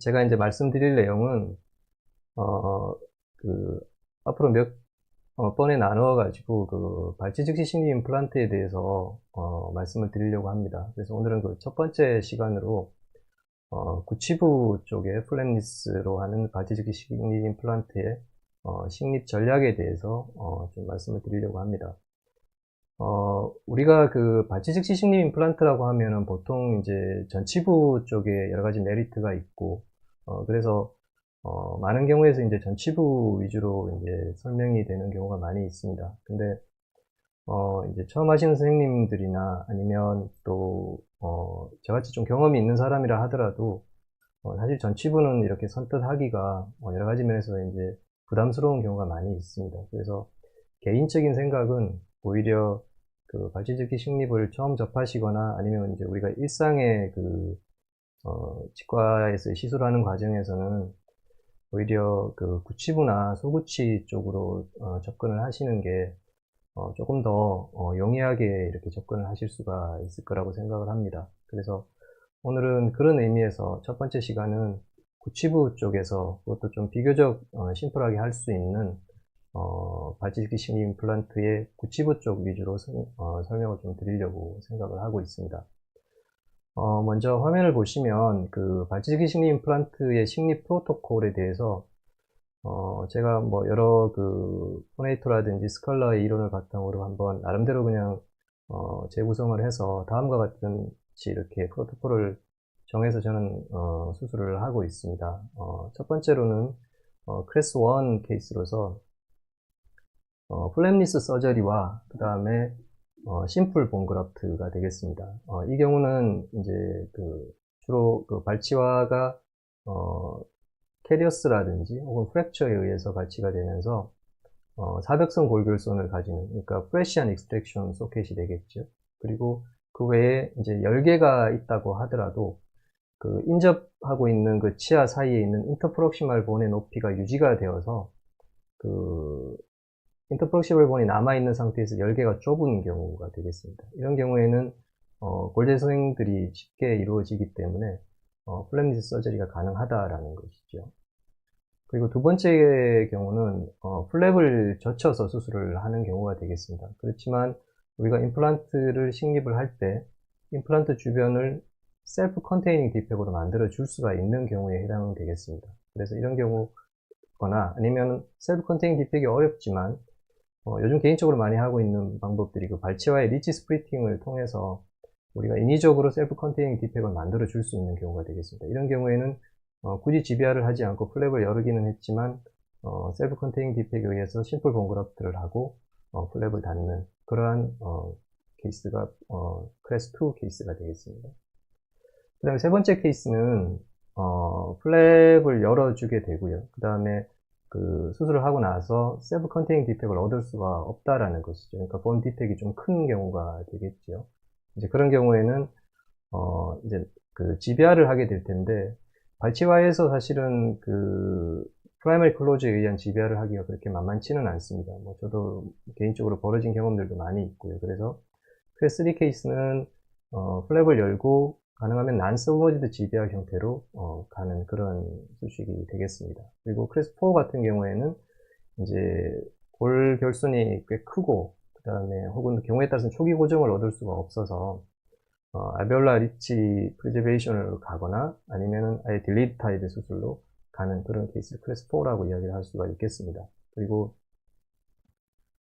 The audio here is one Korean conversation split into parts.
제가 이제 말씀드릴 내용은, 어, 그, 앞으로 몇 번에 나누어가지고, 발치 즉시 식립 임플란트에 대해서, 말씀을 드리려고 합니다. 그래서 오늘은 그 첫 번째 시간으로, 구치부 쪽에 플랩리스로 하는 발치 즉시 식립 임플란트의, 식립 전략에 대해서, 좀 말씀을 드리려고 합니다. 우리가 그 발치 즉시 식립 임플란트라고 하면은 보통 이제 전치부 쪽에 여러 가지 메리트가 있고, 그래서 많은 경우에서 이제 전치부 위주로 이제 설명이 되는 경우가 많이 있습니다. 근데, 이제 처음 하시는 선생님들이나 아니면 또, 저같이 좀 경험이 있는 사람이라 하더라도, 사실 전치부는 이렇게 선뜻 하기가 여러 가지 면에서 이제 부담스러운 경우가 많이 있습니다. 그래서 개인적인 생각은 오히려 그 발치즉시 식립을 처음 접하시거나 아니면 이제 우리가 일상의 치과에서 시술하는 과정에서는 오히려 그 구치부나 소구치 쪽으로 접근을 하시는 게 조금 더 용이하게 이렇게 접근을 하실 수가 있을 거라고 생각을 합니다. 그래서 오늘은 그런 의미에서 첫 번째 시간은 구치부 쪽에서 그것도 좀 비교적 심플하게 할 수 있는 발치즉시 식립 임플란트의 구치부 쪽 위주로 설명을 좀 드리려고 생각을 하고 있습니다. 먼저 화면을 보시면 그 발치즉시 식립 임플란트의 식립 프로토콜에 대해서 제가 뭐 여러 그 포네이토라든지 스칼라의 이론을 바탕으로 한번 나름대로 그냥 재구성을 해서 다음과 같은 이렇게 프로토콜을 정해서 저는 수술을 하고 있습니다. 첫 번째로는 클래스 1 케이스로서 플랩리스 서저리와 그 다음에 심플 본 그라프트가 되겠습니다. 이 경우는 이제 주로 발치화가 캐리어스라든지 혹은 프랙처에 의해서 발치가 되면서 사벽성 골결손을 가지는, 그러니까 프레시한 익스트랙션 소켓이 되겠죠. 그리고 그 외에 이제 열개가 있다고 하더라도 인접하고 있는 그 치아 사이에 있는 인터프록시말 본의 높이가 유지가 되어서 인터프록시말 본이 남아있는 상태에서 열개가 좁은 경우가 되겠습니다. 이런 경우에는 골재소행들이 쉽게 이루어지기 때문에 플랩리스 서저리가 가능하다라는 것이죠. 그리고 두 번째 경우는 플랩을 젖혀서 수술을 하는 경우가 되겠습니다. 그렇지만 우리가 임플란트를 식립을 할 때 임플란트 주변을 셀프 컨테이닝 디펙으로 만들어 줄 수가 있는 경우에 해당되겠습니다. 그래서 이런 경우거나 아니면 셀프 컨테이닝 디펙이 어렵지만 요즘 개인적으로 많이 하고 있는 방법들이 발치와의 리치 스프리팅을 통해서 우리가 인위적으로 셀프 컨테이닝 디펙을 만들어 줄 수 있는 경우가 되겠습니다. 이런 경우에는 굳이 GBR을 하지 않고 플랩을 열기는 했지만 셀프 컨테이닝 디펙에 의해서 심플 본 그라프트를 하고 플랩을 닫는 그러한 케이스가 클래스 2 케이스가 되겠습니다. 그 다음에 세 번째 케이스는 플랩을 열어주게 되고요. 그 다음에 수술을 하고 나서 셀프 컨테이닝 디펙을 얻을 수가 없다라는 것이죠. 그러니까 본 디펙이 좀 큰 경우가 되겠죠. 이제 그런 경우에는 이제 GBR을 하게 될 텐데, 발치와에서 사실은 프라이머리 클로즈에 의한 GBR을 하기가 그렇게 만만치는 않습니다. 뭐 저도 개인적으로 벌어진 경험들도 많이 있고요. 그래서 클래스 3 케이스는 플랩을 열고 가능하면 난서버지드 GBR 형태로 가는 그런 수식이 되겠습니다. 그리고 클래스 4 같은 경우에는 이제 골 결손이 꽤 크고 그 다음에 혹은 경우에 따라서는 초기 고정을 얻을 수가 없어서 알베올라 리치 프리저베이션을 가거나 아니면은 아예 딜리트 타입의 수술로 가는 그런 케이스를 클래스 4라고 이야기를 할 수가 있겠습니다. 그리고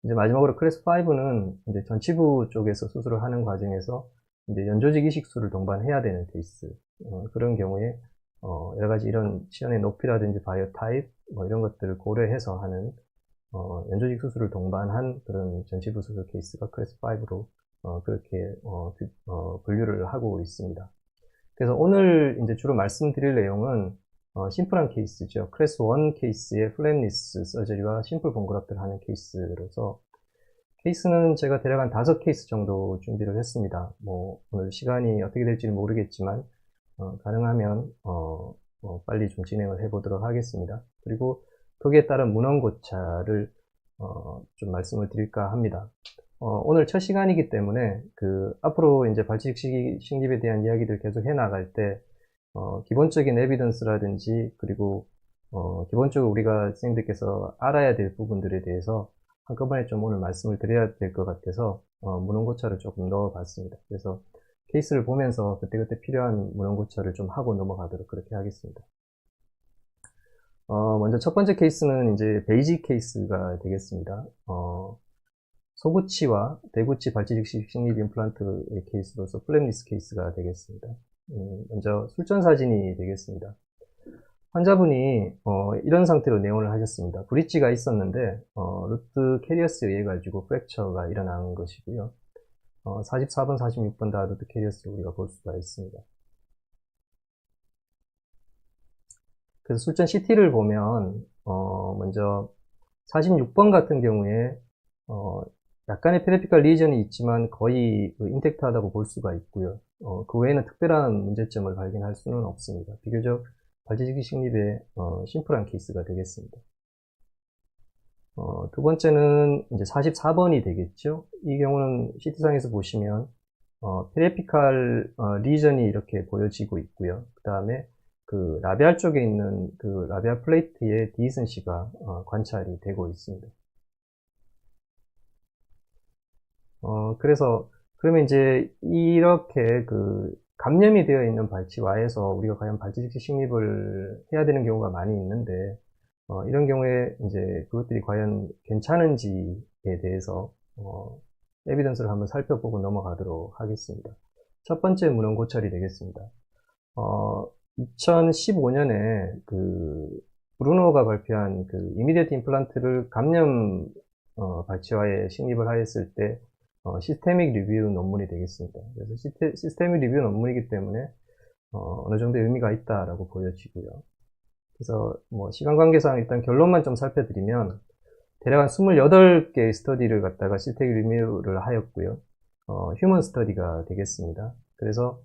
이제 마지막으로 클래스 5는 이제 전치부 쪽에서 수술을 하는 과정에서 이제 연조직 이식술을 동반해야 되는 케이스, 그런 경우에 여러 가지 이런 치연의 높이라든지 바이오 타입 뭐 이런 것들을 고려해서 하는 연조직 수술을 동반한 그런 전치부 수술 케이스가 클래스 5로 그렇게 분류를 하고 있습니다. 그래서 오늘 이제 주로 말씀드릴 내용은 심플한 케이스죠. 클래스 1 케이스의 플랩리스 서저리와 심플 본 그라프트를 하는 케이스로서, 케이스는 제가 대략 한 5케이스 정도 준비를 했습니다. 뭐 오늘 시간이 어떻게 될지는 모르겠지만 가능하면 빨리 좀 진행을 해보도록 하겠습니다. 그리고 거기에 따른 문헌고차를 좀 말씀을 드릴까 합니다. 오늘 첫 시간이기 때문에 앞으로 이제 발치즉시 식립에 대한 이야기들 계속 해나갈 때 기본적인 에비던스라든지, 그리고, 기본적으로 우리가 선생님들께서 알아야 될 부분들에 대해서 한꺼번에 좀 오늘 말씀을 드려야 될 것 같아서, 문헌고찰을 조금 넣어봤습니다. 그래서 케이스를 보면서 그때그때 필요한 문헌고찰을 좀 하고 넘어가도록 그렇게 하겠습니다. 먼저 첫 번째 케이스는 이제 베이직 케이스가 되겠습니다. 소구치와 대구치 발치 즉시 식립 임플란트의 케이스로서 플랩리스 케이스가 되겠습니다. 먼저 술전 사진이 되겠습니다. 환자분이 이런 상태로 내원을 하셨습니다. 브릿지가 있었는데 루트 캐리어스에 의해 가지고 프랙처가 일어난 것이고요. 44번, 46번 다 루트 캐리어스 우리가 볼 수가 있습니다. 그래서 술전 CT를 보면 먼저 46번 같은 경우에 약간의 페리피컬 리전이 있지만 거의 인텍트하다고 볼 수가 있고요. 그 외에는 특별한 문제점을 발견할 수는 없습니다. 비교적 발치직시 식립의 심플한 케이스가 되겠습니다. 두 번째는 이제 44번이 되겠죠. 이 경우는 CT상에서 보시면 페리피컬 리전이 이렇게 보여지고 있고요. 그 다음에 그 라비알 쪽에 있는 그 라비알 플레이트의 디센시가 관찰이 되고 있습니다. 그래서 그러면 이제 이렇게 그 감염이 되어 있는 발치와에서 우리가 과연 발치 즉시 식립을 해야 되는 경우가 많이 있는데 이런 경우에 이제 그것들이 과연 괜찮은지에 대해서 에비던스를 한번 살펴보고 넘어가도록 하겠습니다. 첫 번째 문헌 고찰이 되겠습니다. 2015년에 그 브루노가 발표한 그 이미디어트 임플란트를 감염 발치와에 식립을 하였을 때 시스테믹 리뷰 논문이 되겠습니다. 그래서 시스테믹 리뷰 논문이기 때문에 어느 정도의 의미가 있다라고 보여지고요. 그래서 뭐 시간 관계상 일단 결론만 좀 살펴드리면 대략 한 28개의 스터디를 갖다가 시스테믹 리뷰를 하였고요. 휴먼 스터디가 되겠습니다. 그래서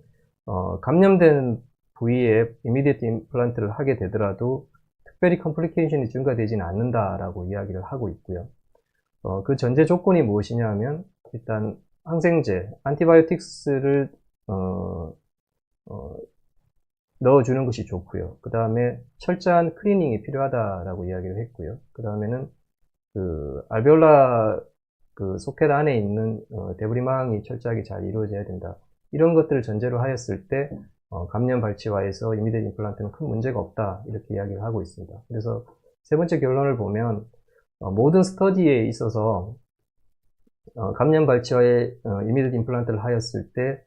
감염된 부위에 이미디어트 임플란트를 하게 되더라도 특별히 컴플리케이션이 증가되지는 않는다라고 이야기를 하고 있고요. 그 전제 조건이 무엇이냐 하면 일단 항생제, 안티바이오틱스를 넣어주는 것이 좋고요. 그 다음에 철저한 클리닝이 필요하다라고 이야기를 했고요. 그 다음에는 그 알베올라 그 소켓 안에 있는 데브리망이 철저하게 잘 이루어져야 된다. 이런 것들을 전제로 하였을 때 감염 발치와에서 이미디어트 임플란트는 큰 문제가 없다 이렇게 이야기를 하고 있습니다. 그래서 세 번째 결론을 보면 모든 스터디에 있어서 감염 발치와에 이미디어트 임플란트를 하였을 때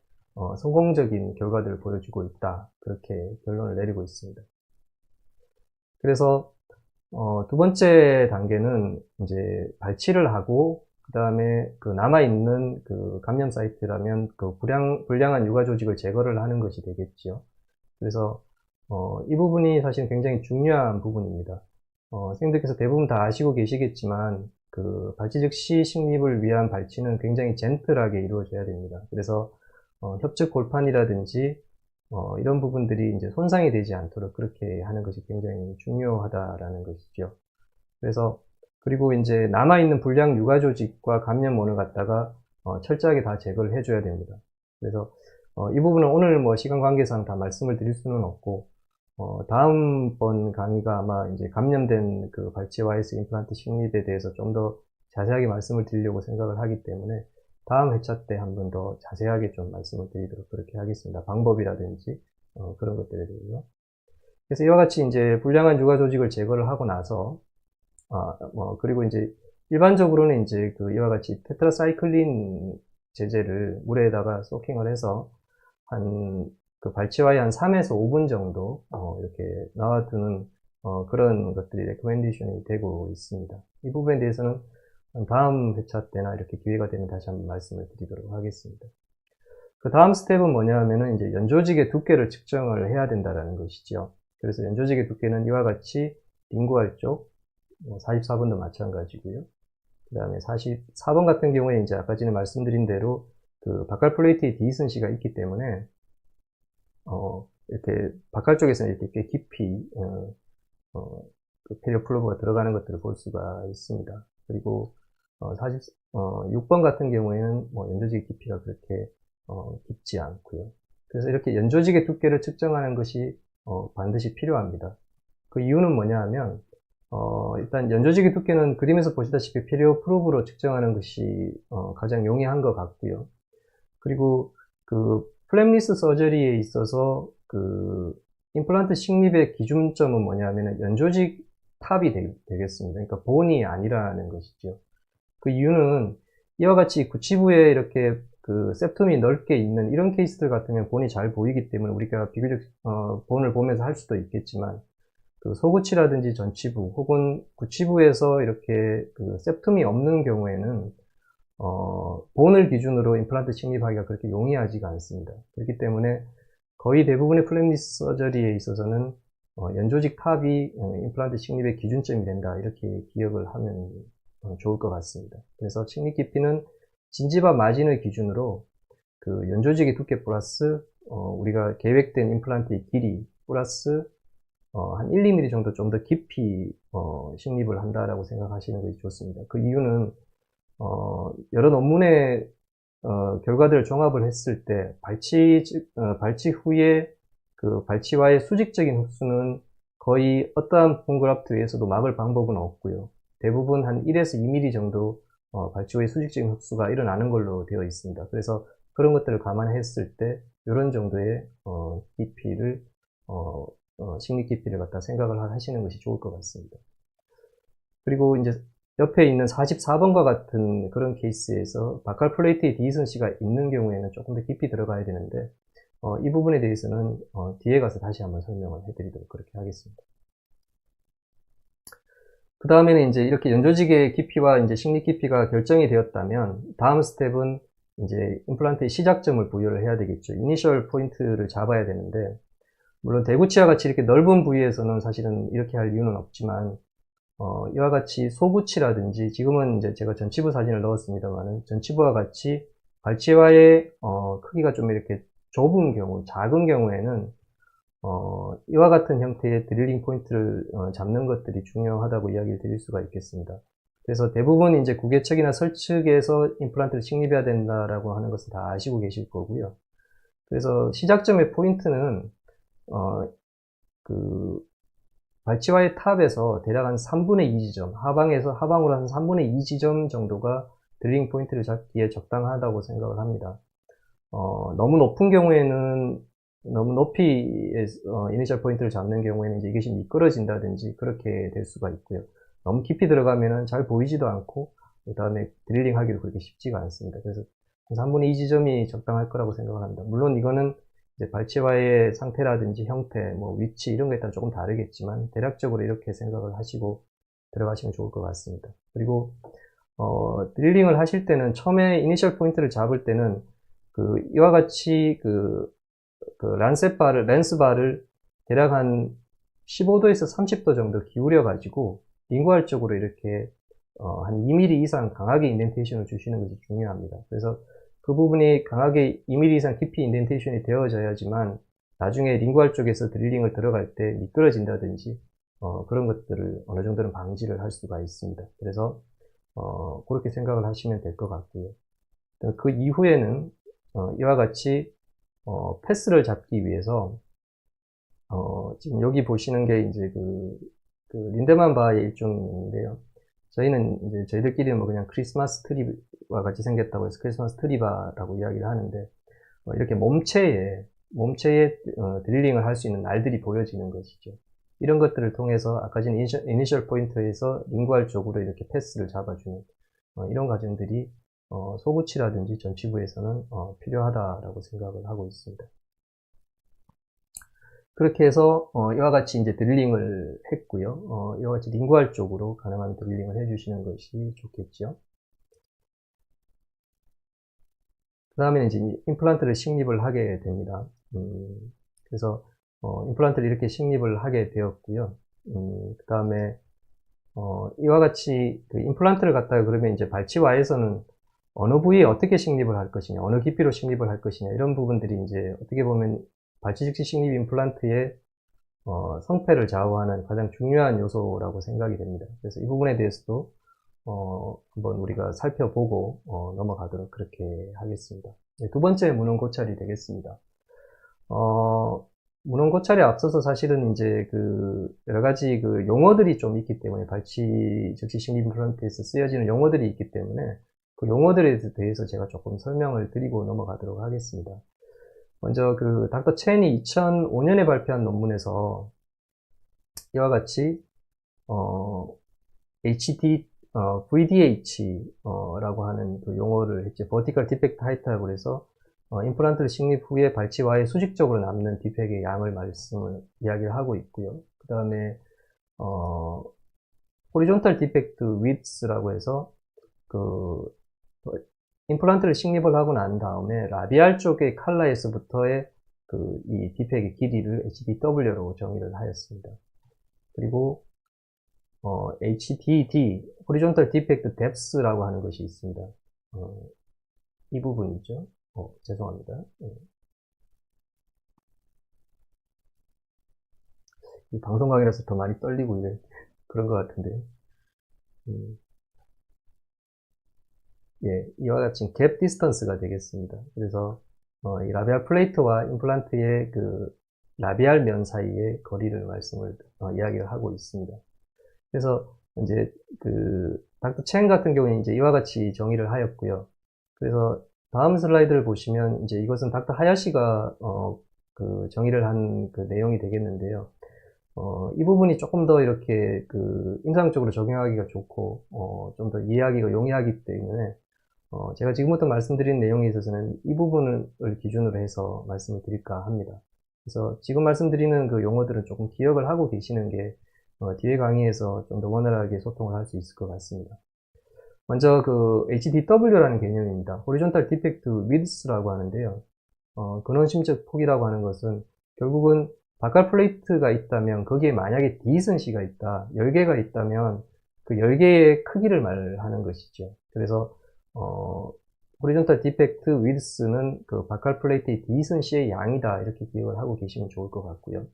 성공적인 결과들을 보여주고 있다. 그렇게 결론을 내리고 있습니다. 그래서 두 번째 단계는 이제 발치를 하고 그 다음에 그 남아있는 그 감염 사이트라면 그 불량한 유가 조직을 제거를 하는 것이 되겠죠. 그래서 이 부분이 사실 굉장히 중요한 부분입니다. 선생님들께서 대부분 다 아시고 계시겠지만 그 발치 즉시 식립을 위한 발치는 굉장히 젠틀하게 이루어져야 됩니다. 그래서 협측 골판이라든지 이런 부분들이 이제 손상이 되지 않도록 그렇게 하는 것이 굉장히 중요하다라는 것이죠. 그래서 그리고 이제 남아있는 불량 유가 조직과 감염원을 갖다가 철저하게 다 제거를 해줘야 됩니다. 그래서 이 부분은 오늘 뭐 시간 관계상 다 말씀을 드릴 수는 없고 다음번 강의가 아마 이제 감염된 그 발치와이스 임플란트 식립에 대해서 좀 더 자세하게 말씀을 드리려고 생각을 하기 때문에 다음 회차 때 한 번 더 자세하게 좀 말씀을 드리도록 그렇게 하겠습니다. 방법이라든지 그런 것들에 대해서. 그래서 이와 같이 이제 불량한 유가 조직을 제거를 하고 나서 그리고 이제 일반적으로는 이제 그 이와 같이 테트라사이클린 제제를 물에다가 소킹을 해서 한 그 발치와에 한 3에서 5분 정도 이렇게 놔두는 그런 것들이 레코멘데이션이 되고 있습니다. 이 부분에 대해서는 다음 회차 때나 이렇게 기회가 되면 다시 한번 말씀을 드리도록 하겠습니다. 그 다음 스텝은 뭐냐 하면은 이제 연조직의 두께를 측정을 해야 된다라는 것이죠. 그래서 연조직의 두께는 이와 같이 링구알 쪽 44번도 마찬가지고요. 그 다음에 44번 같은 경우에 이제 아까 전에 말씀드린 대로 그 바칼 플레이트의 디센시가 있기 때문에 이렇게 바칼 쪽에서는 이렇게 꽤 깊이 그 페리오플로브가 들어가는 것들을 볼 수가 있습니다. 그리고 6번 같은 경우에는 뭐 연조직의 깊이가 그렇게 깊지 않고요. 그래서 이렇게 연조직의 두께를 측정하는 것이 반드시 필요합니다. 그 이유는 뭐냐 하면 일단 연조직의 두께는 그림에서 보시다시피 필요 프로브로 측정하는 것이 가장 용이한 것 같고요. 그리고 그 플랩리스 서저리에 있어서 그 임플란트 식립의 기준점은 뭐냐면 연조직 탑이 되겠습니다. 그러니까 본이 아니라는 것이죠. 그 이유는 이와 같이 구치부에 이렇게 그 septum이 넓게 있는 이런 케이스들 같으면 본이 잘 보이기 때문에 우리가 비교적 본을 보면서 할 수도 있겠지만 그 소구치라든지 전치부 혹은 구치부에서 이렇게 그 septum이 없는 경우에는 본을 기준으로 임플란트 식립하기가 그렇게 용이하지가 않습니다. 그렇기 때문에 거의 대부분의 플랩리스 서저리에 있어서는 연조직 탑이 임플란트 식립의 기준점이 된다 이렇게 기억을 하면 좋을 것 같습니다. 그래서 식립 깊이는 진지바 마진을 기준으로 그 연조직의 두께 플러스 우리가 계획된 임플란트의 길이 플러스 한 1, 2mm 정도 좀 더 깊이 식립을 한다라고 생각하시는 것이 좋습니다. 그 이유는 여러 논문의 결과들을 종합을 했을 때 발치 후에 그 발치와의 수직적인 흡수는 거의 어떠한 폰그라프트에서도 막을 방법은 없고요. 대부분 한 1에서 2mm 정도 발치 후에 수직적인 흡수가 일어나는 걸로 되어 있습니다. 그래서 그런 것들을 감안했을 때 이런 정도의 깊이를 식립 깊이를 갖다 생각을 하시는 것이 좋을 것 같습니다. 그리고 이제 옆에 있는 44번과 같은 그런 케이스에서 바칼 플레이트에 디선시가 있는 경우에는 조금 더 깊이 들어가야 되는데 이 부분에 대해서는 뒤에 가서 다시 한번 설명을 해드리도록 그렇게 하겠습니다. 그 다음에는 이제 이렇게 연조직의 깊이와 이제 식립 깊이가 결정이 되었다면 다음 스텝은 이제 임플란트의 시작점을 부여를 해야 되겠죠. 이니셜 포인트를 잡아야 되는데 물론 대구치와 같이 이렇게 넓은 부위에서는 사실은 이렇게 할 이유는 없지만 이와 같이 소구치라든지 지금은 이제 제가 전치부 사진을 넣었습니다만은 전치부와 같이 발치와의 크기가 좀 이렇게 좁은 경우, 작은 경우에는 이와 같은 형태의 드릴링 포인트를 잡는 것들이 중요하다고 이야기를 드릴 수가 있겠습니다. 그래서 대부분 이제 구개측이나 설측에서 임플란트를 식립해야 된다라고 하는 것을 다 아시고 계실 거고요. 그래서 시작점의 포인트는 그 발치와의 탑에서 대략 한 3분의 2 지점, 하방으로 한 3분의 2 지점 정도가 드릴링 포인트를 잡기에 적당하다고 생각을 합니다. 너무 높은 경우에는, 너무 높이, 이니셜 포인트를 잡는 경우에는 이제 이것이 미끄러진다든지 그렇게 될 수가 있고요. 너무 깊이 들어가면은 잘 보이지도 않고, 그 다음에 드릴링 하기도 그렇게 쉽지가 않습니다. 그래서 한 3분의 2 지점이 적당할 거라고 생각을 합니다. 물론 이거는 이제 발치와의 상태라든지 형태, 뭐 위치 이런 거에 따라 조금 다르겠지만 대략적으로 이렇게 생각을 하시고 들어가시면 좋을 것 같습니다. 그리고 드릴링을 하실 때는 처음에 이니셜 포인트를 잡을 때는 그 이와 같이 그 렌스 바를 대략 한 15도에서 30도 정도 기울여 가지고 링구알 쪽으로 이렇게 한 2mm 이상 강하게 인덴테이션을 주시는 것이 중요합니다. 그래서 그 부분이 강하게 2mm 이상 깊이 인덴테이션이 되어져야지만 나중에 링구알 쪽에서 드릴링을 들어갈 때 미끄러진다든지 그런 것들을 어느 정도는 방지를 할 수가 있습니다. 그래서 그렇게 생각을 하시면 될 것 같고요. 그 이후에는 이와 같이 패스를 잡기 위해서 지금 여기 보시는 게 이제 그 린데만 바의 일종인데요. 저희는 이제 저희들끼리는 뭐 그냥 크리스마스 트리와 같이 생겼다고 해서 크리스마스 트리바라고 이야기를 하는데 이렇게 몸체에 드릴링을 할 수 있는 날들이 보여지는 것이죠. 이런 것들을 통해서 아까 전 이니셜 포인트에서 링구알 쪽으로 이렇게 패스를 잡아주는 이런 과정들이 소구치라든지 전치부에서는 필요하다라고 생각을 하고 있습니다. 그렇게 해서 이와 같이 이제 드릴링을 했고요. 이와 같이 링구알 쪽으로 가능한 드릴링을 해주시는 것이 좋겠죠. 그 다음에 이제 임플란트를 식립을 하게 됩니다. 그래서 임플란트를 이렇게 식립을 하게 되었고요. 그 다음에 이와 같이 그 임플란트를 갖다가 그러면 이제 발치와에서는 어느 부위에 어떻게 식립을 할 것이냐, 어느 깊이로 식립을 할 것이냐 이런 부분들이 이제 어떻게 보면 발치 즉시 식립 임플란트의 성패를 좌우하는 가장 중요한 요소라고 생각이 됩니다. 그래서 이 부분에 대해서도 한번 우리가 살펴보고 넘어가도록 그렇게 하겠습니다. 네, 두 번째 문헌 고찰이 되겠습니다. 문헌 고찰에 앞서서 사실은 이제 여러 가지 용어들이 좀 있기 때문에, 발치 즉시 식립 임플란트에서 쓰여지는 용어들이 있기 때문에, 그 용어들에 대해서 제가 조금 설명을 드리고 넘어가도록 하겠습니다. 먼저 닥터 첸이 2005년에 발표한 논문에서 이와 같이, VDH, 라고 하는 용어를 했죠. Vertical Defect Height라고 해서, 임플란트를 식립 후에 발치와에 수직적으로 남는 디펙의 양을 이야기를 하고 있고요. 그 다음에, Horizontal Defect Width라고 해서, 임플란트를 식립을 하고 난 다음에, 라비알 쪽의 칼라에서부터의 이 디펙의 길이를 HDW로 정의를 하였습니다. 그리고, HDD, Horizontal Defect Depth라고 하는 것이 있습니다. 이 부분이죠. 죄송합니다. 이 방송 강의라서 더 많이 떨리고 그런 것 같은데. 예, 이와 같이 갭 디스턴스가 되겠습니다. 그래서, 이 라비알 플레이트와 임플란트의 라비알 면 사이의 거리를 이야기를 하고 있습니다. 그래서, 이제, 닥터 첸 같은 경우에 이제 이와 같이 정의를 하였고요. 그래서, 다음 슬라이드를 보시면, 이제 이것은 닥터 하야시가, 정의를 한 내용이 되겠는데요. 이 부분이 조금 더 이렇게, 임상적으로 적용하기가 좋고, 좀 더 이해하기가 용이하기 때문에, 제가 지금부터 말씀드린 내용에 있어서는 이 부분을 기준으로 해서 말씀을 드릴까 합니다. 그래서 지금 말씀드리는 용어들은 조금 기억을 하고 계시는 게, 뒤에 강의에서 좀 더 원활하게 소통을 할 수 있을 것 같습니다. 먼저 HDW라는 개념입니다. Horizontal Defect Width라고 하는데요. 근원심적 폭이라고 하는 것은 결국은 바칼 플레이트가 있다면 거기에 만약에 디선시가 있다, 열개가 있다면 그 열개의 크기를 말하는 것이죠. 그래서 Horizontal Defect Width는 바칼 플레이트의 디선시의 양이다, 이렇게 기억을 하고 계시면 좋을 것 같고요.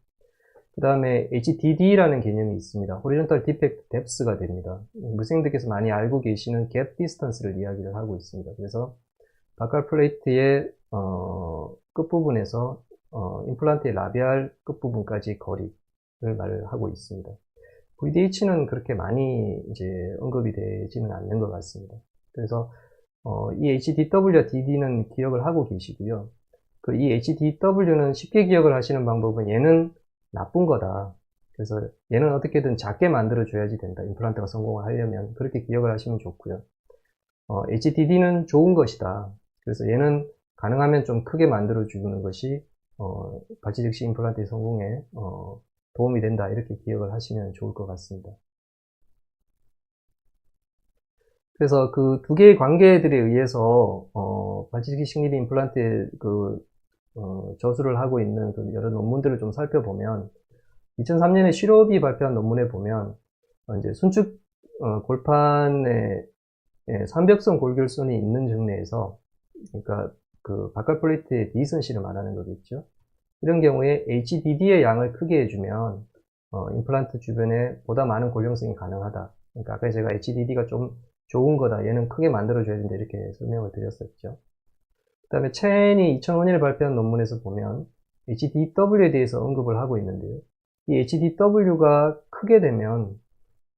그 다음에 HDD라는 개념이 있습니다. Horizontal Defect Depth가 됩니다. 물생들께서 많이 알고 계시는 Gap Distance를 이야기를 하고 있습니다. 그래서 바칼 플레이트의 끝부분에서 임플란트의 라비알 끝부분까지 거리를 말하고 있습니다. VDH는 그렇게 많이 이제 언급이 되지는 않는 것 같습니다. 그래서 이 HDW와 DD는 기억을 하고 계시고요. 이 HDW는 쉽게 기억을 하시는 방법은 얘는 나쁜 거다. 그래서 얘는 어떻게든 작게 만들어줘야지 된다. 임플란트가 성공을 하려면 그렇게 기억을 하시면 좋고요. HDD는 좋은 것이다. 그래서 얘는 가능하면 좀 크게 만들어주는 것이 발치 즉시 임플란트의 성공에 도움이 된다. 이렇게 기억을 하시면 좋을 것 같습니다. 그래서 그 두 개의 관계들에 의해서 발치 즉시 식립 임플란트의 저술을 하고 있는 여러 논문들을 좀 살펴보면 2003년에 시로비 발표한 논문에 보면 이제 순축 골판에 삼벽선 골결선이 있는 증례에서, 그러니까 바칼 플레이트의 디선시를 말하는 거겠죠. 이런 경우에 HDD의 양을 크게 해주면 임플란트 주변에 보다 많은 골경성이 가능하다. 그러니까 아까 제가 HDD가 좀 좋은 거다, 얘는 크게 만들어줘야 된다, 이렇게 설명을 드렸었죠. 그 다음에 첸이 2005년에 발표한 논문에서 보면 HDW에 대해서 언급을 하고 있는데요. 이 HDW가 크게 되면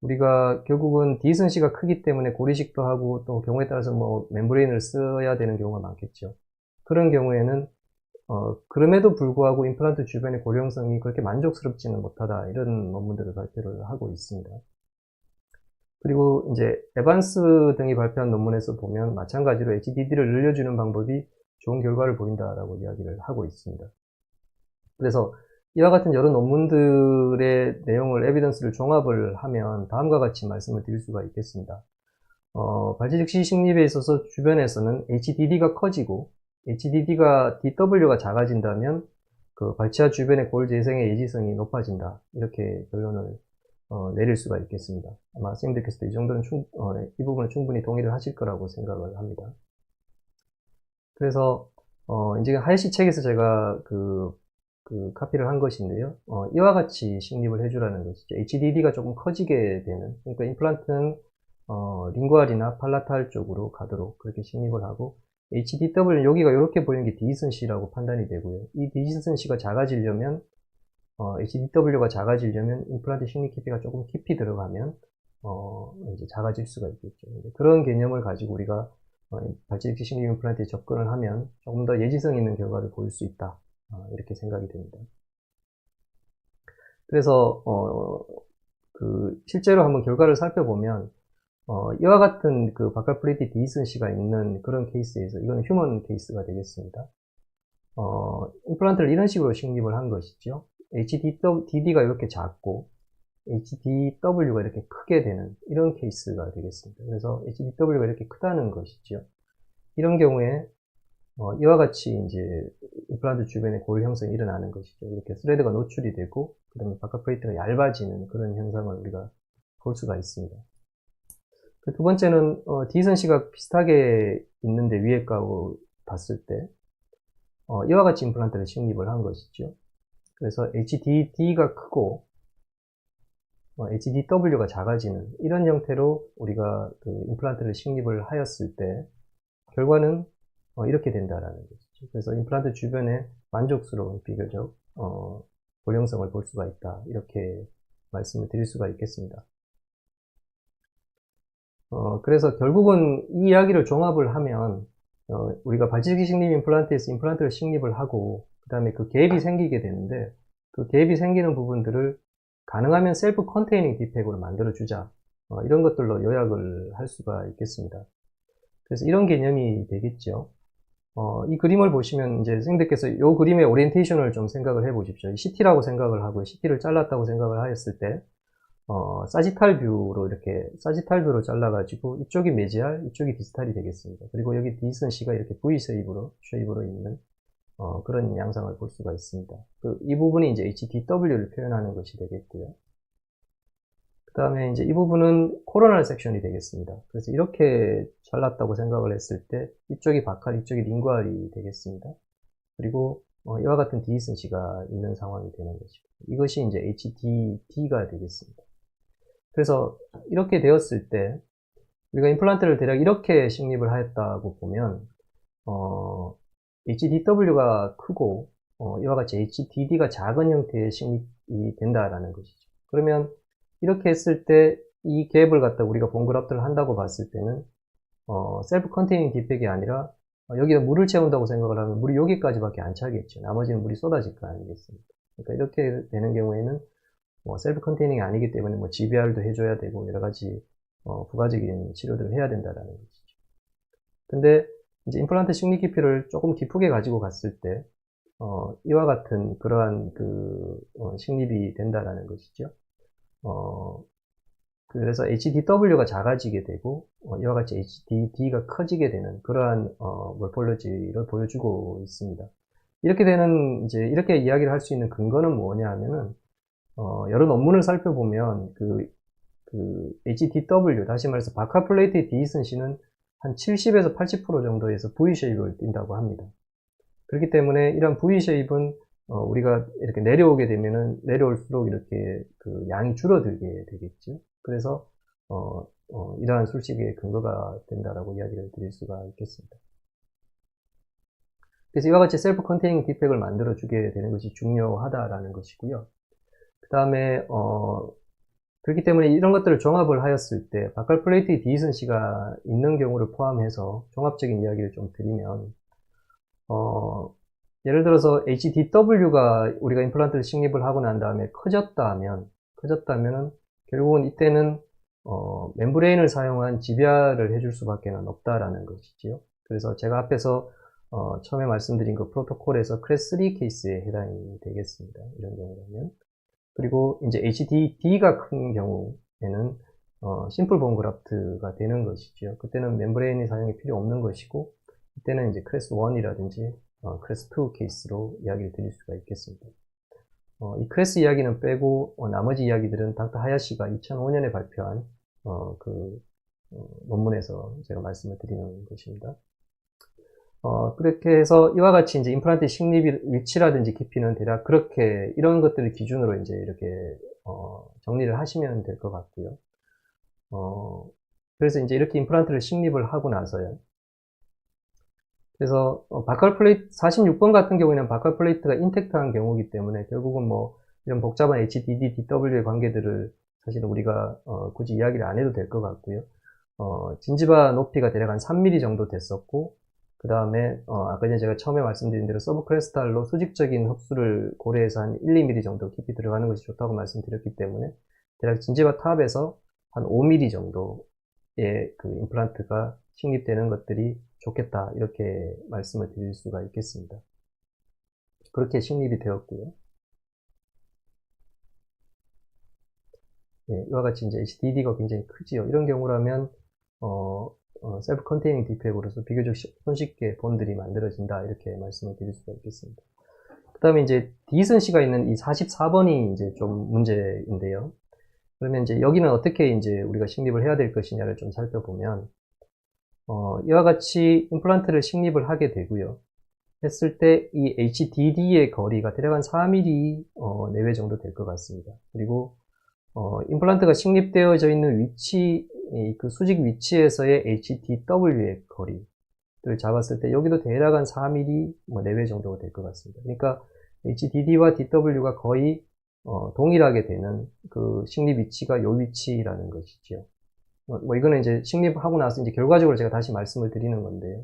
우리가 결국은 디선시가 크기 때문에 고리식도 하고 또 경우에 따라서 멤브레인을 써야 되는 경우가 많겠죠. 그런 경우에는 그럼에도 불구하고 임플란트 주변의 고령성이 그렇게 만족스럽지는 못하다, 이런 논문들을 발표를 하고 있습니다. 그리고 이제 에반스 등이 발표한 논문에서 보면 마찬가지로 HDD를 늘려주는 방법이 좋은 결과를 보인다라고 이야기를 하고 있습니다. 그래서 이와 같은 여러 논문들의 내용을, 에비던스를 종합을 하면 다음과 같이 말씀을 드릴 수가 있겠습니다. 발치 즉시 식립에 있어서 주변에서는 HDD가 커지고 HDD가 DW가 작아진다면 발치와 주변의 골 재생의 예지성이 높아진다, 이렇게 결론을 내릴 수가 있겠습니다. 아마 선생님들께서도 이 정도는 이 부분을 충분히 동의를 하실 거라고 생각을 합니다. 그래서 이제 하야시 책에서 제가 카피를 한 것인데요. 이와 같이 식립을 해주라는 것이죠. HDD가 조금 커지게 되는, 그러니까 임플란트는 링구알이나 팔라탈 쪽으로 가도록 그렇게 식립을 하고, HDW, 여기가 이렇게 보이는 게 디스턴시라고 판단이 되고요. 이 디스턴시가 작아지려면, HDW가 작아지려면 임플란트 식립 깊이가 조금 깊이 들어가면, 이제 작아질 수가 있겠죠. 그런 개념을 가지고 우리가 발치식 식립 임플란트에 접근을 하면 조금 더 예지성 있는 결과를 보일 수 있다. 이렇게 생각이 됩니다. 그래서, 실제로 한번 결과를 살펴보면, 이와 같은 그 바칼 플레이트 디스턴시가 있는 그런 케이스에서, 이거는 휴먼 케이스가 되겠습니다. 임플란트를 이런 식으로 식립을 한 것이죠. HDD가 이렇게 작고, HDW가 이렇게 크게 되는 이런 케이스가 되겠습니다. 그래서 HDW가 이렇게 크다는 것이죠. 이런 경우에, 이와 같이 이제 임플란트 주변에 골 형성이 일어나는 것이죠. 이렇게 스레드가 노출이 되고, 그 다음에 바칼 플레이트가 얇아지는 그런 현상을 우리가 볼 수가 있습니다. 그 두 번째는, 디스턴시가 비슷하게 있는데 위에 가고 봤을 때, 이와 같이 임플란트를 식립을 한 것이죠. 그래서 HDD가 크고, HDW가 작아지는 이런 형태로 우리가 그 임플란트를 식립을 하였을 때, 결과는 이렇게 된다라는 것이죠. 그래서 임플란트 주변에 만족스러운 비교적, 골 형성을 볼 수가 있다. 이렇게 말씀을 드릴 수가 있겠습니다. 그래서 결국은 이 이야기를 종합을 하면, 우리가 발치식 식립 임플란트에서 임플란트를 식립을 하고, 그 다음에 그 갭이 생기게 되는데, 그 갭이 생기는 부분들을 가능하면 셀프 컨테이닝 디펙으로 만들어주자. 이런 것들로 요약을 할 수가 있겠습니다. 그래서 이런 개념이 되겠죠. 이 그림을 보시면 이제 선생님들께서 이 그림의 오리엔테이션을 좀 생각을 해 보십시오. CT라고 생각을 하고 CT를 잘랐다고 생각을 하였을 때, 사지탈 뷰로 잘라가지고 이쪽이 메지알, 이쪽이 디스탈이 되겠습니다. 그리고 여기 디스턴시가 이렇게 V 쉐입으로 있는 그런 양상을 볼 수가 있습니다. 이 부분이 이제 HDW를 표현하는 것이 되겠고요. 그 다음에 이제 이 부분은 코로날 섹션이 되겠습니다. 그래서 이렇게 잘랐다고 생각을 했을 때 이쪽이 바칼, 이쪽이 링구알이 되겠습니다. 그리고 이와 같은 디스턴시가 있는 상황이 되는 것이고, 이것이 이제 HDD가 되겠습니다. 그래서 이렇게 되었을 때 우리가 임플란트를 대략 이렇게 식립을 하였다고 보면, HDW가 크고 이와 같이 HDD가 작은 형태의 식립이 된다라는 것이죠. 그러면 이렇게 했을 때 이 갭을 갖다 우리가 본 그래프를 한다고 봤을 때는 셀프 컨테이닝 디펙이 아니라 여기다 물을 채운다고 생각을 하면 물이 여기까지밖에 안 차겠죠. 나머지는 물이 쏟아질 거 아니겠습니까? 그러니까 이렇게 되는 경우에는 셀프 컨테이닝이 아니기 때문에 GBR도 해줘야 되고 여러 가지 부가적인 치료들을 해야 된다라는 것이죠. 근데 이제 임플란트 식립 깊이를 조금 깊게 가지고 갔을 때 이와 같은 그러한 식립이 된다라는 것이죠. 그래서 HDW가 작아지게 되고 이와 같이 HDD가 커지게 되는 그러한 몰폴로지를 보여주고 있습니다. 이렇게 이야기를 할 수 있는 근거는 뭐냐 하면은 여러 논문을 살펴보면 HDW, 다시 말해서 바칼 플레이트의 디스턴시는 한 70에서 80% 정도에서 V-쉐입을 띈다고 합니다. 그렇기 때문에 이런 V-쉐입은 우리가 이렇게 내려오게 되면은 내려올수록 이렇게 양이 줄어들게 되겠죠. 그래서 이러한 술식의 근거가 된다라고 이야기를 드릴 수가 있겠습니다. 그래서 이와 같이 셀프 컨테이닝 디펙을 만들어주게 되는 것이 중요하다라는 것이고요. 그 다음에 그렇기 때문에 이런 것들을 종합을 하였을 때 바칼 플레이트의 디스턴시가 있는 경우를 포함해서 종합적인 이야기를 좀 드리면, 예를 들어서 HDW가 우리가 임플란트를 식립을 하고 난 다음에 커졌다면은 결국은 이때는 멤브레인을 사용한 GBR을 해줄 수밖에 없다라는 것이지요. 그래서 제가 앞에서 처음에 말씀드린 그 프로토콜에서 클래스 3 케이스에 해당이 되겠습니다. 이런 경우라면. 그리고 이제 HDD가 큰 경우에는 심플 본 그라프트가 되는 것이죠. 그때는 멤브레인의 사용이 필요 없는 것이고, 이때는 이제 클래스 1이라든지 클래스 2 케이스로 이야기를 드릴 수가 있겠습니다. 이 클래스 이야기는 빼고 나머지 이야기들은 닥터 하야시가 2005년에 발표한 논문에서 제가 말씀을 드리는 것입니다. 그렇게 해서 이와 같이 이제 임플란트 식립 위치라든지 깊이는 대략 그렇게 이런 것들을 기준으로 이제 이렇게 정리를 하시면 될 것 같고요. 그래서 이제 이렇게 임플란트를 식립을 하고 나서요. 그래서 바칼 플레이트 46번 같은 경우에는 바칼 플레이트가 인택트한 경우이기 때문에 결국은 뭐 이런 복잡한 HDD, DW의 관계들을 사실은 우리가 굳이 이야기를 안 해도 될 것 같고요. 진지바 높이가 대략 한 3mm 정도 됐었고, 그 다음에 아까 전에 제가 처음에 말씀드린 대로 서브크레스탈로 수직적인 흡수를 고려해서 한 1, 2mm 정도 깊이 들어가는 것이 좋다고 말씀드렸기 때문에 대략 진지바 탑에서 한 5mm 정도의 그 임플란트가 식립되는 것들이 좋겠다, 이렇게 말씀을 드릴 수가 있겠습니다. 그렇게 식립이 되었고요. 예, 이와 같이 이제 HDD가 굉장히 크지요. 이런 경우라면 셀프 컨테이닝 디펙으로서 비교적 손쉽게 본들이 만들어진다, 이렇게 말씀을 드릴 수가 있겠습니다. 그 다음에 이제 디슨씨가 있는 이 44번이 이제 좀 문제인데요. 그러면 이제 여기는 어떻게 이제 우리가 식립을 해야 될 것이냐를 좀 살펴보면, 이와 같이 임플란트를 식립을 하게 되고요. 했을 때 이 HDD의 거리가 대략 한 4mm 내외 정도 될 것 같습니다. 그리고 임플란트가 식립되어져 있는 위치, 그 수직 위치에서의 HDW의 거리를 잡았을 때 여기도 대략 한 4mm 내외 정도가 될 것 같습니다. 그러니까 HDD와 DW가 거의 동일하게 되는 그 식립 위치가 이 위치라는 것이죠. 뭐 이거는 이제 식립하고 나서 이제 결과적으로 제가 다시 말씀을 드리는 건데요.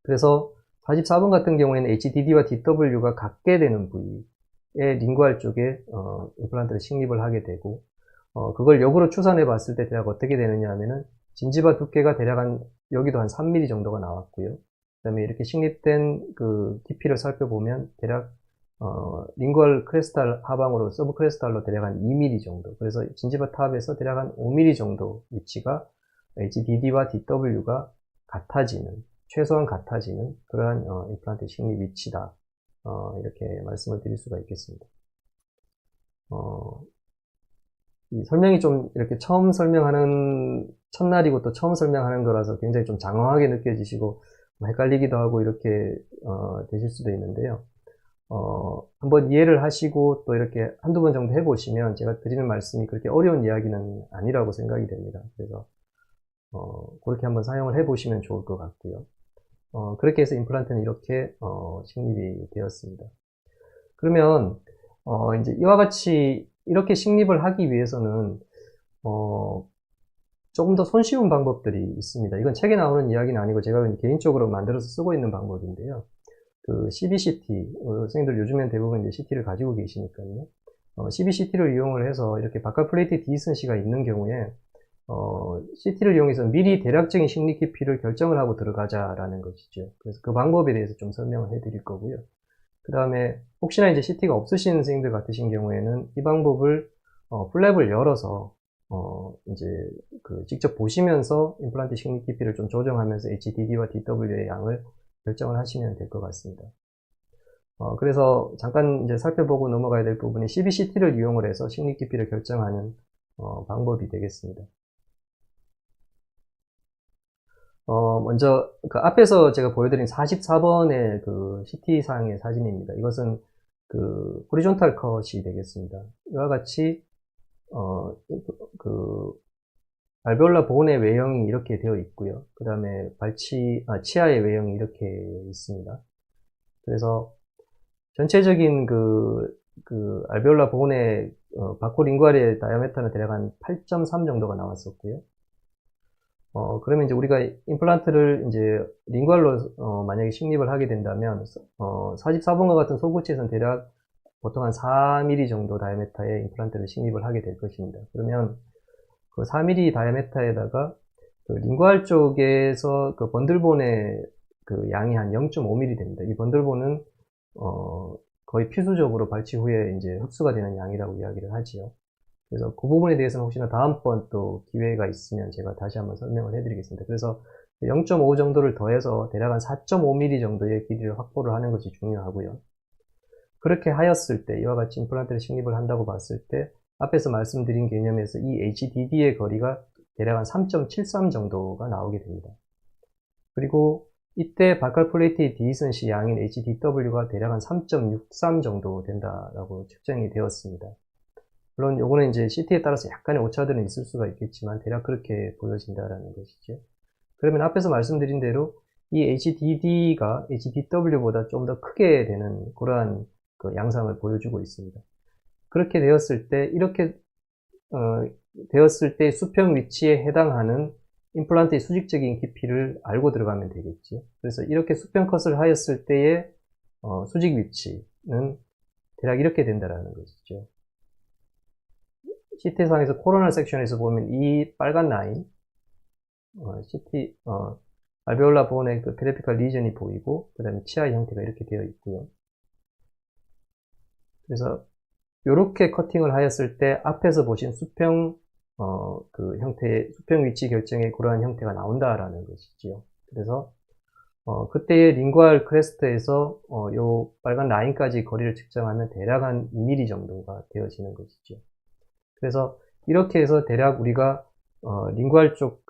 그래서 44번 같은 경우에는 HDD와 DW가 같게 되는 부위의 링구알 쪽에 임플란트를 식립을 하게 되고, 그걸 역으로 추산해 봤을 때 대략 어떻게 되느냐 하면은 진지바 두께가 대략 여기도 한 3mm 정도가 나왔고요. 그 다음에 이렇게 식립된 그 깊이를 살펴보면 대략 링구얼 크레스탈 하방으로 서브 크레스탈로 대략 한 2mm 정도. 그래서 진지바 탑에서 대략 한 5mm 정도 위치가 HDD와 DW가 같아지는, 최소한 같아지는 그러한 임플란트 식립 위치다. 이렇게 말씀을 드릴 수가 있겠습니다. 이 설명이 좀 이렇게 처음 설명하는 첫날이고 또 처음 설명하는 거라서 굉장히 좀 장황하게 느껴지시고 헷갈리기도 하고 이렇게 되실 수도 있는데요. 한번 이해를 하시고 또 이렇게 한두 번 정도 해보시면 제가 드리는 말씀이 그렇게 어려운 이야기는 아니라고 생각이 됩니다. 그래서 그렇게 한번 사용을 해보시면 좋을 것 같고요. 그렇게 해서 임플란트는 이렇게 식립이 되었습니다. 그러면 이제 이와 같이 이렇게 식립을 하기 위해서는 조금 더 손쉬운 방법들이 있습니다. 이건 책에 나오는 이야기는 아니고 제가 개인적으로 만들어서 쓰고 있는 방법인데요. 그 CBCT, 선생님들 요즘엔 대부분 이제 CT를 가지고 계시니까요. CBCT를 이용을 해서 이렇게 바깥 플레이트 디슨씨가 있는 경우에 CT를 이용해서 미리 대략적인 식립 깊이를 결정을 하고 들어가자라는 것이죠. 그래서 그 방법에 대해서 좀 설명을 해드릴 거고요. 그 다음에 혹시나 이제 CT가 없으신 선생님들 같으신 경우에는 이 방법을 플랩을 열어서 이제 그 직접 보시면서 임플란트 식립 깊이를 좀 조정하면서 HDD와 DW의 양을 결정을 하시면 될 것 같습니다. 그래서 잠깐 이제 살펴보고 넘어가야 될 부분이 CBCT를 이용을 해서 식립 깊이를 결정하는 방법이 되겠습니다. 먼저 그 앞에서 제가 보여드린 44번의 그 CT상의 사진입니다. 이것은 그 호리존탈 컷이 되겠습니다. 이와 같이 그 알베올라 본의 외형이 이렇게 되어 있고요. 그 다음에 치아의 외형이 이렇게 있습니다. 그래서 전체적인 그 알베올라 본의 바코링구알의 다이아메터는 대략 한 8.3 정도가 나왔었고요. 그러면 이제 우리가 임플란트를 이제 링구알로 만약에 식립을 하게 된다면 44번과 같은 소구치에서는 대략 보통 한 4mm 정도 다이아메터의 임플란트를 식립을 하게 될 것입니다. 그러면 그 4mm 다이아메터에다가 그 링구알 쪽에서 그 번들본의 그 양이 한 0.5mm 됩니다. 이 번들본은 거의 필수적으로 발치 후에 이제 흡수가 되는 양이라고 이야기를 하지요. 그래서 그 부분에 대해서는 혹시나 다음번 또 기회가 있으면 제가 다시 한번 설명을 해드리겠습니다. 그래서 0.5 정도를 더해서 대략 한 4.5mm 정도의 길이를 확보를 하는 것이 중요하고요. 그렇게 하였을 때 이와 같이 임플란트를 식립을 한다고 봤을 때 앞에서 말씀드린 개념에서 이 HDD의 거리가 대략 한 3.73 정도가 나오게 됩니다. 그리고 이때 바칼 플레이트의 디슨씨 양인 HDW가 대략 한 3.63 정도 된다라고 측정이 되었습니다. 물론 요거는 이제 CT에 따라서 약간의 오차들은 있을 수가 있겠지만 대략 그렇게 보여진다라는 것이죠. 그러면 앞에서 말씀드린 대로 이 HDD가 HDW보다 좀 더 크게 되는 그러한 그 양상을 보여주고 있습니다. 그렇게 되었을 때, 이렇게 되었을 때 수평 위치에 해당하는 임플란트의 수직적인 깊이를 알고 들어가면 되겠죠. 그래서 이렇게 수평 컷을 하였을 때의 수직 위치는 대략 이렇게 된다라는 것이죠. CT상에서 코로나 섹션에서 보면 이 빨간 라인, CT, 알베올라 본의 그 페리피컬 리전이 보이고, 그 다음에 치아의 형태가 이렇게 되어 있고요. 그래서 이렇게 커팅을 하였을 때 앞에서 보신 수평 그 형태의 수평 위치 결정의 그러한 형태가 나온다라는 것이지요. 그래서 그때의 링구알 크레스트에서 요 빨간 라인까지 거리를 측정하면 대략 한 2mm 정도가 되어지는 것이죠. 그래서 이렇게 해서 대략 우리가 링구알 쪽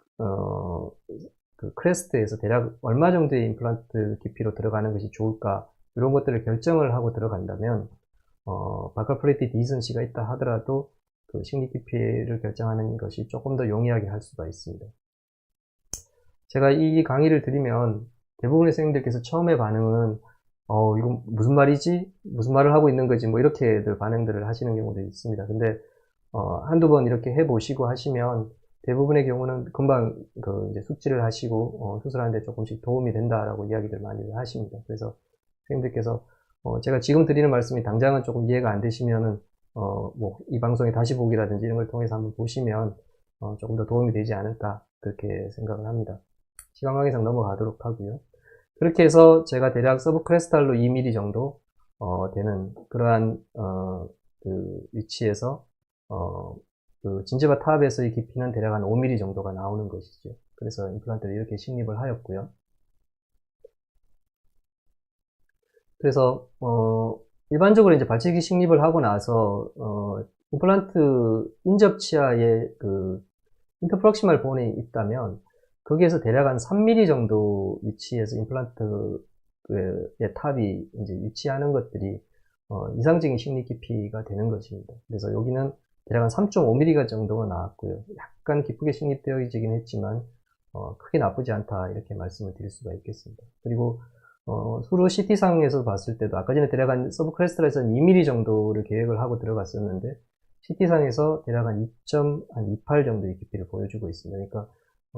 그 크레스트에서 대략 얼마 정도의 임플란트 깊이로 들어가는 것이 좋을까, 이런 것들을 결정을 하고 들어간다면 바칼 플레이트 디선시가 있다 하더라도 그 식립 깊이를 결정하는 것이 조금 더 용이하게 할 수가 있습니다. 제가 이 강의를 드리면 대부분의 선생님들께서 처음에 반응은 이건 무슨 말이지? 무슨 말을 하고 있는 거지? 뭐 이렇게들 반응들을 하시는 경우도 있습니다. 근데 한두 번 이렇게 해보시고 하시면 대부분의 경우는 금방 그 이제 숙지를 하시고 수술하는데 조금씩 도움이 된다라고 이야기들 많이 하십니다. 그래서 선생님들께서 제가 지금 드리는 말씀이 당장은 조금 이해가 안 되시면은 뭐 이 방송의 다시 보기라든지 이런 걸 통해서 한번 보시면 조금 더 도움이 되지 않을까 그렇게 생각을 합니다. 시간 관계상 넘어가도록 하고요. 그렇게 해서 제가 대략 서브크레스탈로 2mm 정도 되는 그러한 그 위치에서 그 진지바 탑에서의 깊이는 대략 한 5mm 정도가 나오는 것이죠. 그래서 임플란트를 이렇게 식립을 하였고요. 그래서 일반적으로 이제 발치기 식립을 하고 나서 임플란트 인접 치아에 그 인터프록시말 본이 있다면 거기에서 대략 한 3mm 정도 위치에서 임플란트의 탑이 이제 위치하는 것들이 이상적인 식립 깊이가 되는 것입니다. 그래서 여기는 대략 한 3.5mm 정도가 나왔고요. 약간 깊게 식립되어지긴 했지만 크게 나쁘지 않다 이렇게 말씀을 드릴 수가 있겠습니다. 그리고 수로 CT상에서 봤을 때도 아까 전에 대략 한 서브크레스탈에서 2mm 정도를 계획을 하고 들어갔었는데 CT상에서 대략 한 2.28 정도의 깊이를 보여주고 있습니다. 그러니까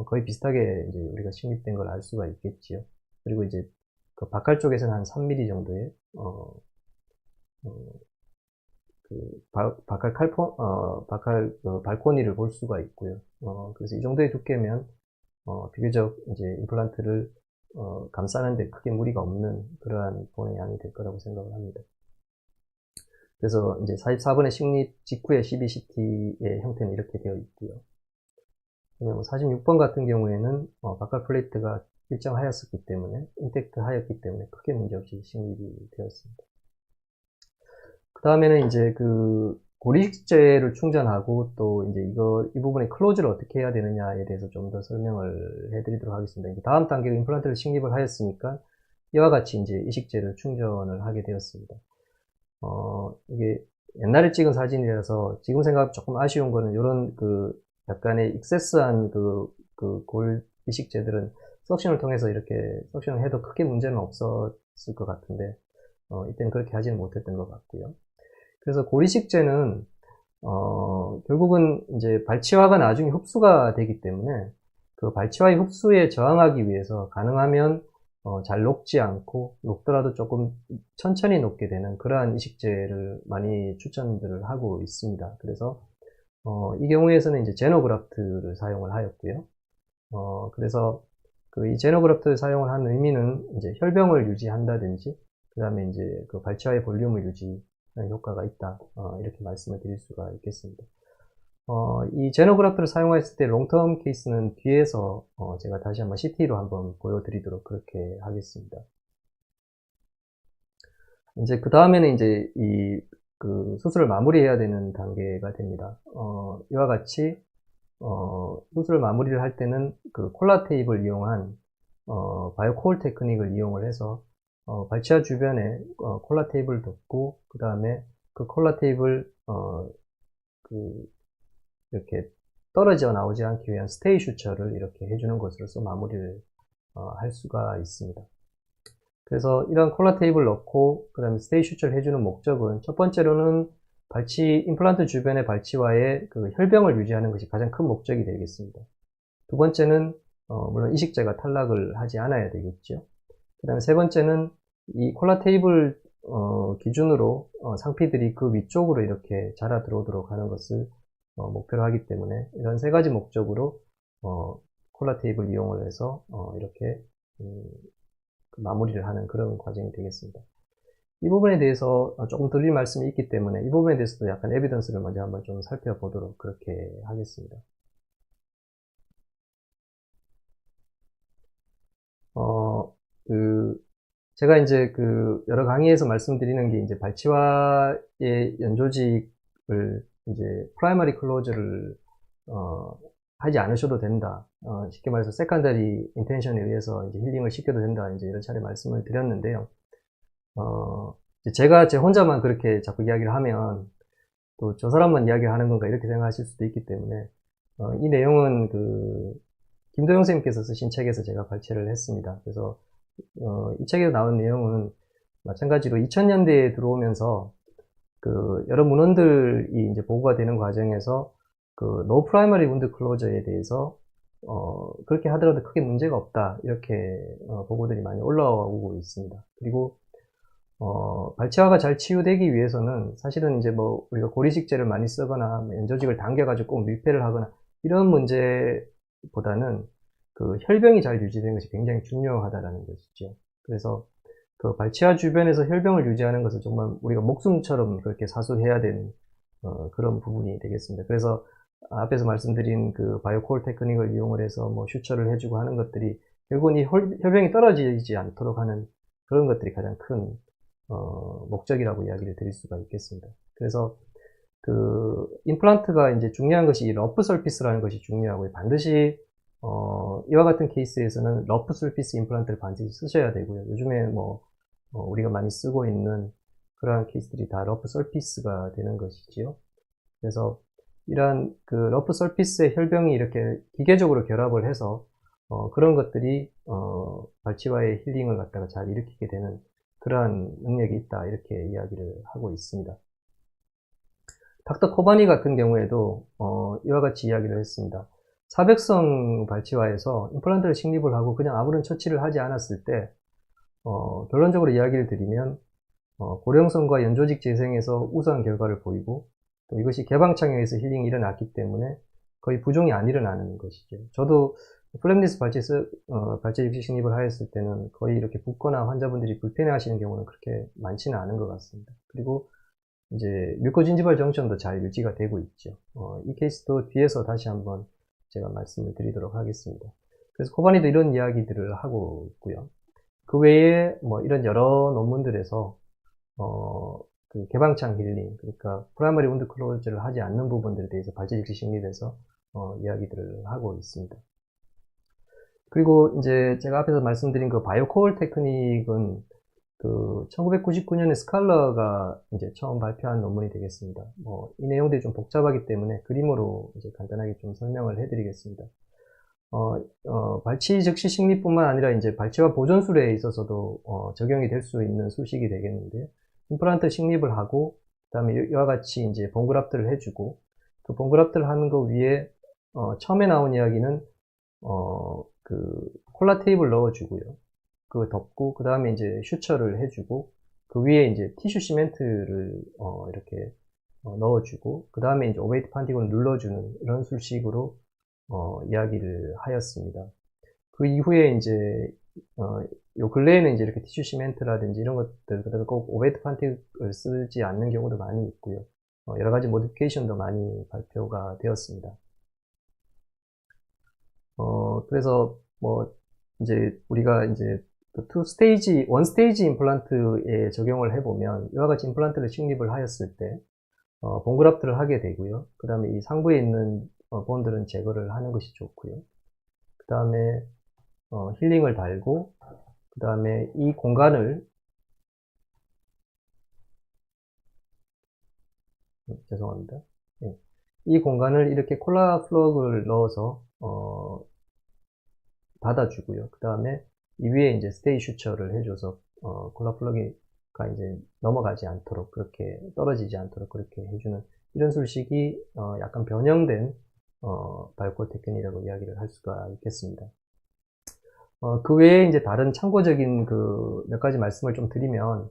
거의 비슷하게 이제 우리가 식립된 걸 알 수가 있겠지요. 그리고 이제 그 바칼 쪽에서는 한 3mm 정도의 바칼 발코니를 볼 수가 있고요. 그래서 이 정도의 두께면 비교적 이제 임플란트를 감싸는데 크게 무리가 없는 그러한 본의 양이 될 거라고 생각을 합니다. 그래서 이제 44번의 식립 직후의 12CT의 형태는 이렇게 되어 있고요. 46번 같은 경우에는 바칼 플레이트가 일정하였었기 때문에 인텍트 하였기 때문에 크게 문제없이 식립이 되었습니다. 그 다음에는 이제 그 고리식재를 충전하고 또 이제 이 부분의 클로즈를 어떻게 해야 되느냐에 대해서 좀 더 설명을 해드리도록 하겠습니다. 다음 단계로 임플란트를 식립을 하였으니까 이와 같이 이제 이식재를 충전을 하게 되었습니다. 이게 옛날에 찍은 사진이라서 지금 생각 조금 아쉬운 거는 이런 그 약간의 익세스한 골 이식재들은 석션을 통해서 이렇게 석션을 해도 크게 문제는 없었을 것 같은데 이때는 그렇게 하지는 못했던 것 같고요. 그래서 고리식재는 결국은 이제 발치화가 나중에 흡수가 되기 때문에 그 발치화의 흡수에 저항하기 위해서 가능하면 잘 녹지 않고 녹더라도 조금 천천히 녹게 되는 그러한 이식재를 많이 추천들을 하고 있습니다. 그래서 이 경우에서는 이제 제노그라프트를 사용을 하였고요. 그래서 이 제노그라프트를 사용을 한 의미는 이제 혈병을 유지한다든지 그 다음에 이제 그 발치화의 볼륨을 유지하는 효과가 있다. 이렇게 말씀을 드릴 수가 있겠습니다. 이 제노그라프트를 사용했을 때 롱텀 케이스는 뒤에서 제가 다시 한번 CT로 한번 보여드리도록 그렇게 하겠습니다. 이제 그 다음에는 이제 그 수술을 마무리해야 되는 단계가 됩니다. 이와 같이 수술을 마무리를 할 때는 그 콜라 테이프를 이용한 바이오콜 테크닉을 이용을 해서 발치화 주변에 콜라 테이프를 덮고 그 다음에 그 콜라 테이프를 이렇게 떨어져 나오지 않기 위한 스테이 슈처를 이렇게 해주는 것으로서 마무리를 할 수가 있습니다. 그래서 이런 콜라 테이블을 넣고 그 다음에 스테이 슈처를 해주는 목적은 첫 번째로는 임플란트 주변의 발치와의 그 혈병을 유지하는 것이 가장 큰 목적이 되겠습니다. 두 번째는 물론 이식제가 탈락을 하지 않아야 되겠죠. 그 다음에 세 번째는 이 콜라 테이블 기준으로 상피들이 그 위쪽으로 이렇게 자라 들어오도록 하는 것을 목표로 하기 때문에 이런 세 가지 목적으로 콜라 테이블 이용을 해서 이렇게 마무리를 하는 그런 과정이 되겠습니다. 이 부분에 대해서 조금 드릴 말씀이 있기 때문에 이 부분에 대해서도 약간 에비던스를 먼저 한번 좀 살펴보도록 그렇게 하겠습니다. 제가 이제 여러 강의에서 말씀드리는 게 이제 발치와의 연조직을 이제 프라이머리 클로즈를, 하지 않으셔도 된다. 쉽게 말해서 세컨더리 인텐션에 의해서 이제 힐링을 시켜도 된다. 이제 여러 차례 말씀을 드렸는데요. 제가 제 혼자만 그렇게 자꾸 이야기를 하면 또 저 사람만 이야기를 하는 건가 이렇게 생각하실 수도 있기 때문에, 이 내용은 김도영 선생님께서 쓰신 책에서 제가 발췌를 했습니다. 그래서 이 책에 나온 내용은 마찬가지로 2000년대에 들어오면서 여러 문헌들이 이제 보고가 되는 과정에서 no primary wound closure에 대해서 그렇게 하더라도 크게 문제가 없다 이렇게 보고들이 많이 올라오고 있습니다. 그리고 발치화가 잘 치유되기 위해서는 사실은 이제 우리가 고리식제를 많이 쓰거나 연조직을 당겨가지고 꼭 밀폐를 하거나 이런 문제보다는 혈병이 잘 유지되는 것이 굉장히 중요하다라는 것이죠. 그래서 발치화 주변에서 혈병을 유지하는 것은 정말 우리가 목숨처럼 그렇게 사수해야 되는 그런 부분이 되겠습니다. 그래서 앞에서 말씀드린 바이오콜 테크닉을 이용을 해서 슈처를 해주고 하는 것들이 결국은 이 혈병이 떨어지지 않도록 하는 그런 것들이 가장 큰 목적이라고 이야기를 드릴 수가 있겠습니다. 그래서 임플란트가 이제 중요한 것이 이 러프 서피스라는 것이 중요하고요. 반드시 이와 같은 케이스에서는 러프 서피스 임플란트를 반드시 쓰셔야 되고요. 요즘에 우리가 많이 쓰고 있는 그러한 케이스들이 다 러프 서피스가 되는 것이지요. 그래서 이러한 러프 서피스의 혈병이 이렇게 기계적으로 결합을 해서 그런 것들이 발치와의 힐링을 갖다가 잘 일으키게 되는 그러한 능력이 있다 이렇게 이야기를 하고 있습니다. 닥터 코바니 같은 경우에도 이와 같이 이야기를 했습니다. 사백성 발치와에서 임플란트를 식립을 하고 그냥 아무런 처치를 하지 않았을 때 결론적으로 이야기를 드리면 고령성과 연조직 재생에서 우수한 결과를 보이고 또 이것이 개방창에 의해서 힐링이 일어났기 때문에 거의 부종이 안 일어나는 것이죠. 저도 플랩니스 발치 즉시 식립을 하였을 때는 거의 이렇게 붓거나 환자분들이 불편해 하시는 경우는 그렇게 많지는 않은 것 같습니다. 그리고 이제 뮤코진지발 정션도 잘 유지가 되고 있죠. 이 케이스도 뒤에서 다시 한번 제가 말씀을 드리도록 하겠습니다. 그래서 코바니도 이런 이야기들을 하고 있고요. 그 외에 이런 여러 논문들에서 개방창 힐링, 그러니까 프라이머리 운드 클로즈를 하지 않는 부분들에 대해서 발치 즉시 식립에서 이야기들을 하고 있습니다. 그리고 이제 제가 앞에서 말씀드린 바이오코어 테크닉은 1999년에 스칼러가 이제 처음 발표한 논문이 되겠습니다. 이 내용들이 좀 복잡하기 때문에 그림으로 이제 간단하게 좀 설명을 해드리겠습니다. 발치 즉시 식립뿐만 아니라 이제 발치와 보존술에 있어서도 적용이 될 수 있는 수식이 되겠는데요. 임플란트 식립을 하고, 그 다음에 이와 같이 이제 봉그раф트를 해주고, 그 봉그раф트를 하는 거 위에, 처음에 나온 이야기는, 콜라 테이프를 넣어주고요. 그거 덮고, 그 다음에 이제 슈처를 해주고, 그 위에 이제 티슈 시멘트를, 이렇게, 넣어주고, 그 다음에 이제 오베이트 판틱을 눌러주는 이런 수식으로, 이야기를 하였습니다. 그 이후에 이제, 요 근래에는 이제 이렇게 티슈 시멘트라든지 이런 것들, 그다음에 꼭 오베이트 판틱을 쓰지 않는 경우도 많이 있고요. 여러 가지 모디피케이션도 많이 발표가 되었습니다. 그래서 이제 우리가 이제 원 스테이지 임플란트에 적용을 해보면 이와 같이 임플란트를 식립을 하였을 때, 본그раф트를 하게 되고요. 그 다음에 이 상부에 있는 본들은 제거를 하는 것이 좋고요. 그 다음에 힐링을 달고, 그 다음에 이 공간을 죄송합니다. 네. 이 공간을 이렇게 콜라 플러그를 넣어서 닫아주고요. 그 다음에 이 위에 이제 스테이 슈처를 해줘서 콜라 플러그가 이제 넘어가지 않도록, 그렇게 떨어지지 않도록 그렇게 해주는 이런 술식이 약간 변형된 발코 테크닉이라고 이야기를 할 수가 있겠습니다. 그 외에 이제 다른 참고적인 그 몇 가지 말씀을 좀 드리면,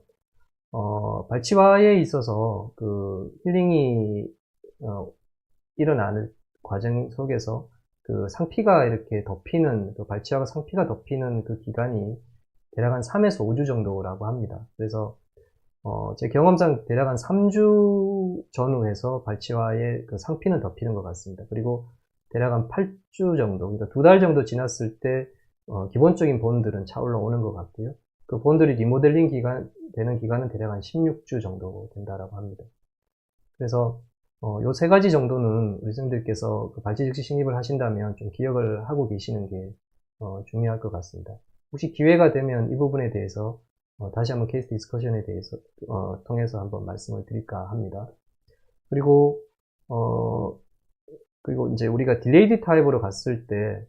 발치와에 있어서 그 힐링이 일어나는 과정 속에서 그 상피가 이렇게 덮이는, 그 발치와가 상피가 덮이는 그 기간이 대략 한 3에서 5주 정도라고 합니다. 그래서 제 경험상 대략 한 3주 전후에서 발치와의 그 상피는 덮이는 것 같습니다. 그리고 대략 한 8주 정도, 그러니까 2달 정도 지났을 때 기본적인 본들은 차올라 오는 것 같고요. 그 본들이 리모델링 되는 기간은 대략 한 16주 정도 된다라고 합니다. 그래서 요 세 가지 정도는 우리 선생님들께서 그 발치 즉시 식립을 하신다면 좀 기억을 하고 계시는 게 중요할 것 같습니다. 혹시 기회가 되면 이 부분에 대해서 다시 한번 케이스 디스커션에 대해서 통해서 한번 말씀을 드릴까 합니다. 그리고 이제 우리가 딜레이드 타입으로 갔을 때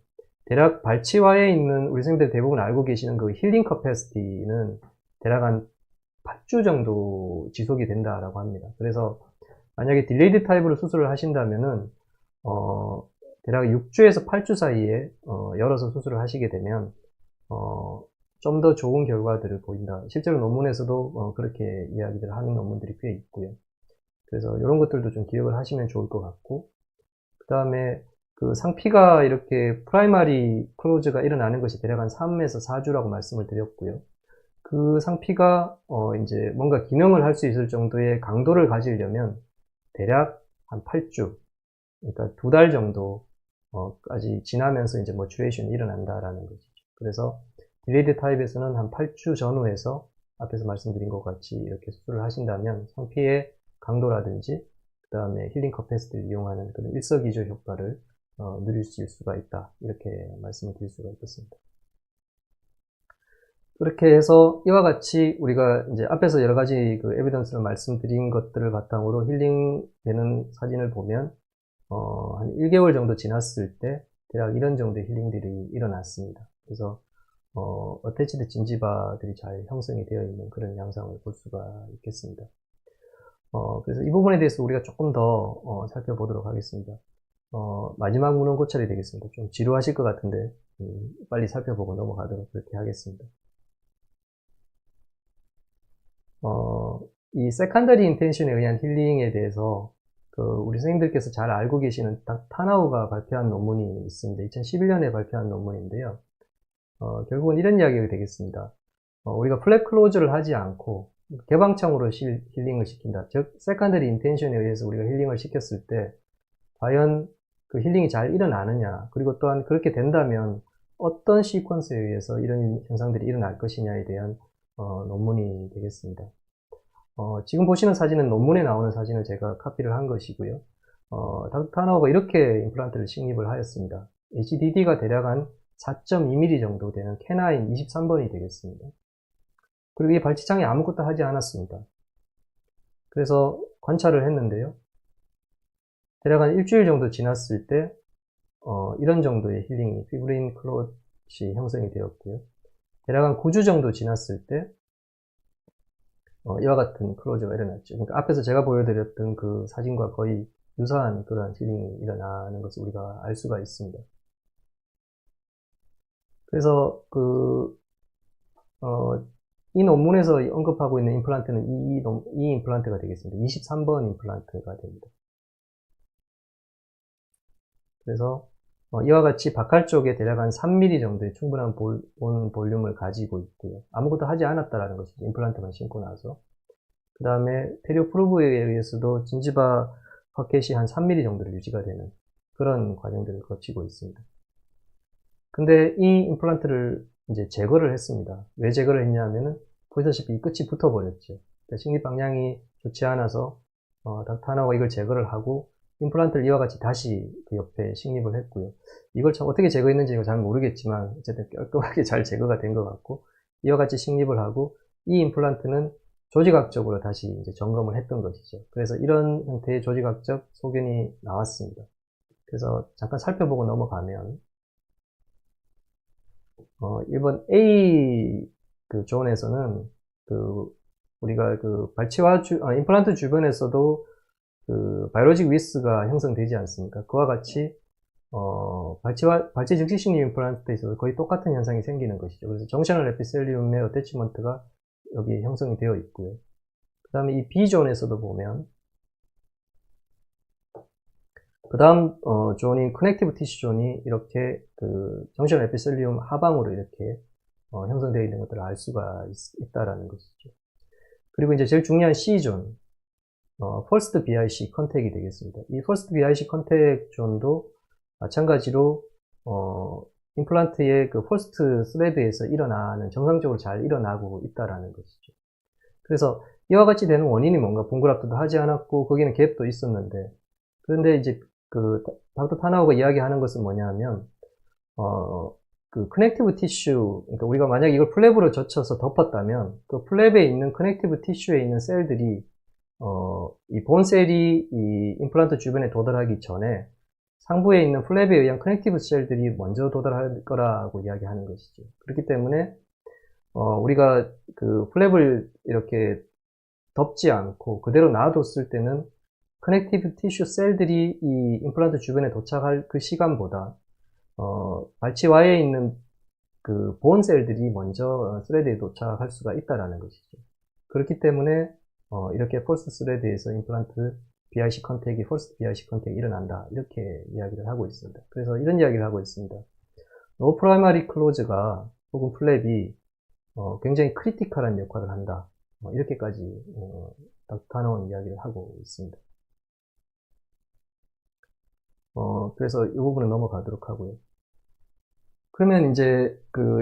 대략 발치와에 있는 우리 선생님들 대부분 알고 계시는 그 힐링 커패시티는 대략 한 8주 정도 지속이 된다라고 합니다. 그래서 만약에 딜레이드 타입으로 수술을 하신다면은 대략 6주에서 8주 사이에 열어서 수술을 하시게 되면 좀 더 좋은 결과들을 보인다. 실제로 논문에서도 그렇게 이야기를 하는 논문들이 꽤 있고요. 그래서 이런 것들도 좀 기억을 하시면 좋을 것 같고, 그 다음에 그 상피가 이렇게 프라이머리 클로즈가 일어나는 것이 대략 한 3에서 4주라고 말씀을 드렸고요. 그 상피가 이제 뭔가 기능을 할 수 있을 정도의 강도를 가지려면 대략 한 8주, 그러니까 2달 정도까지 지나면서 이제 머추레이션이 일어난다라는 거죠. 그래서 딜레이드 타입에서는 한 8주 전후에서 앞에서 말씀드린 것 같이 이렇게 수술을 하신다면 상피의 강도라든지 그 다음에 힐링 커패시티를 이용하는 그런 일석이조 효과를 누리실 수가 있다, 이렇게 말씀을 드릴 수가 있겠습니다. 그렇게 해서 이와 같이 우리가 이제 앞에서 여러 가지 그 에비던스를 말씀드린 것들을 바탕으로 힐링되는 사진을 보면 한 1개월 정도 지났을 때 대략 이런 정도의 힐링들이 일어났습니다. 그래서 어태치드 진지바들이 잘 형성이 되어 있는 그런 양상을 볼 수가 있겠습니다. 그래서 이 부분에 대해서 우리가 조금 더 살펴보도록 하겠습니다. 마지막 문헌 고찰이 되겠습니다. 좀 지루하실 것 같은데 빨리 살펴보고 넘어가도록 그렇게 하겠습니다. 이 세컨더리 인텐션에 의한 힐링에 대해서 우리 선생님들께서 잘 알고 계시는 타나우가 발표한 논문이 있습니다. 2011년에 발표한 논문인데요. 결국은 이런 이야기가 되겠습니다. 우리가 플랫 클로즈를 하지 않고 개방창으로 힐링을 시킨다. 즉, 세컨더리 인텐션에 의해서 우리가 힐링을 시켰을 때 과연 그 힐링이 잘 일어나느냐, 그리고 또한 그렇게 된다면 어떤 시퀀스에 의해서 이런 현상들이 일어날 것이냐에 대한 논문이 되겠습니다. 지금 보시는 사진은 논문에 나오는 사진을 제가 카피를 한 것이고요. 타나우가 이렇게 임플란트를 식립을 하였습니다. HDD가 대략 한 4.2mm 정도 되는 캐나인 23번이 되겠습니다. 그리고 이 발치장에 아무것도 하지 않았습니다. 그래서 관찰을 했는데요. 대략 한 일주일 정도 지났을 때 이런 정도의 힐링이, 피브린 클롯이 형성이 되었고요. 대략 한 9주 정도 지났을 때 이와 같은 클로즈가 일어났죠. 그러니까 앞에서 제가 보여드렸던 그 사진과 거의 유사한 그러한 힐링이 일어나는 것을 우리가 알 수가 있습니다. 그래서 이 논문에서 언급하고 있는 임플란트는 이 임플란트가 되겠습니다. 23번 임플란트가 됩니다. 그래서 이와 같이 바칼 쪽에 대략 한 3mm 정도의 충분한 본 볼륨을 가지고 있고요. 아무것도 하지 않았다라는 것이죠. 임플란트만 심고 나서. 그 다음에 페리오프루브에 의해서도 진지바 파켓이 한 3mm 정도로 유지가 되는 그런 과정들을 거치고 있습니다. 근데 이 임플란트를 이제 제거를 했습니다. 왜 제거를 했냐면은 보시다시피 이 끝이 붙어버렸죠. 그러니까 식립 방향이 좋지 않아서 타나우가 이걸 제거를 하고 임플란트를 이와 같이 다시 그 옆에 식립을 했고요. 이걸 참 어떻게 제거했는지 잘 모르겠지만 어쨌든 깔끔하게 잘 제거가 된 것 같고, 이와 같이 식립을 하고 이 임플란트는 조직학적으로 다시 이제 점검을 했던 것이죠. 그래서 이런 형태의 조직학적 소견이 나왔습니다. 그래서 잠깐 살펴보고 넘어가면 이번 A 그 존에서는 우리가 발치와 임플란트 주변에서도 바이오로직 위스가 형성되지 않습니까? 그와 같이 발치 즉시식류 임플란트에 있어서 거의 똑같은 현상이 생기는 것이죠. 그래서 정셔널 에피셀리움의 어태치먼트가 여기 형성이 되어 있고요. 그 다음에 이 B존에서도 보면, 그 다음 존인 커넥티브 티슈 존이 이렇게 정셔널 에피셀리움 하방으로 이렇게 형성되어 있는 것들을 알 수가 있다라는 것이죠. 그리고 이제 제일 중요한 C존, 퍼스트 BIC 컨택이 되겠습니다. 이 퍼스트 BIC 컨택 존도 마찬가지로 임플란트의 퍼스트 스레드에서 정상적으로 잘 일어나고 있다라는 것이죠. 그래서 이와 같이 되는 원인이 뭔가 봉그랍트도 하지 않았고 거기는 갭도 있었는데, 그런데 이제 닥터 타나우가 이야기하는 것은 뭐냐면 커넥티브 티슈, 그러니까 우리가 만약에 이걸 플랩으로 젖혀서 덮었다면 그 플랩에 있는 커넥티브 티슈에 있는 셀들이 이 본셀이 이 임플란트 주변에 도달하기 전에 상부에 있는 플랩에 의한 커넥티브 셀들이 먼저 도달할 거라고 이야기하는 것이죠. 그렇기 때문에 우리가 플랩을 이렇게 덮지 않고 그대로 놔뒀을 때는 커넥티브 티슈 셀들이 이 임플란트 주변에 도착할 그 시간보다 발치와에 있는 본 셀들이 먼저 스레드에 도착할 수가 있다라는 것이죠. 그렇기 때문에 이렇게 펄스 스레드에서 임플란트 BIC 컨택이 퍼스트 BIC 컨택이 일어난다, 이렇게 이야기를 하고 있습니다. 그래서 이런 이야기를 하고 있습니다. 노 프라이머리 클로즈가 혹은 플랩이 굉장히 크리티컬한 역할을 한다, 이렇게까지 닥터 타나우는 이야기를 하고 있습니다. 그래서 이 부분은 넘어가도록 하고요. 그러면 이제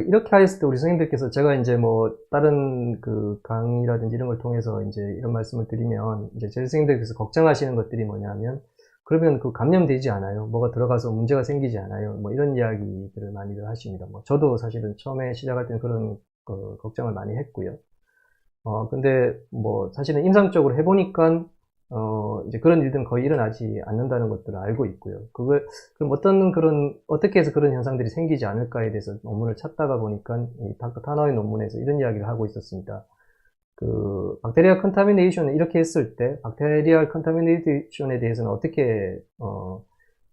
이렇게 하였을 때 우리 선생님들께서, 제가 이제 뭐 다른 강의라든지 이런 걸 통해서 이제 이런 말씀을 드리면 이제 제 선생님들께서 걱정하시는 것들이 뭐냐면, 그러면 감염되지 않아요? 뭐가 들어가서 문제가 생기지 않아요? 뭐 이런 이야기들을 많이들 하십니다. 뭐 저도 사실은 처음에 시작할 때는 그런 걱정을 많이 했고요. 근데 뭐 사실은 임상적으로 해보니까 이제 그런 일들은 거의 일어나지 않는다는 것들을 알고 있고요. 그럼 어떻게 해서 그런 현상들이 생기지 않을까에 대해서 논문을 찾다가 보니까 이 닥터 타나우의 논문에서 이런 이야기를 하고 있었습니다. 박테리아 컨타미네이션을 이렇게 했을 때, 박테리아 컨타미네이션에 대해서는 어떻게,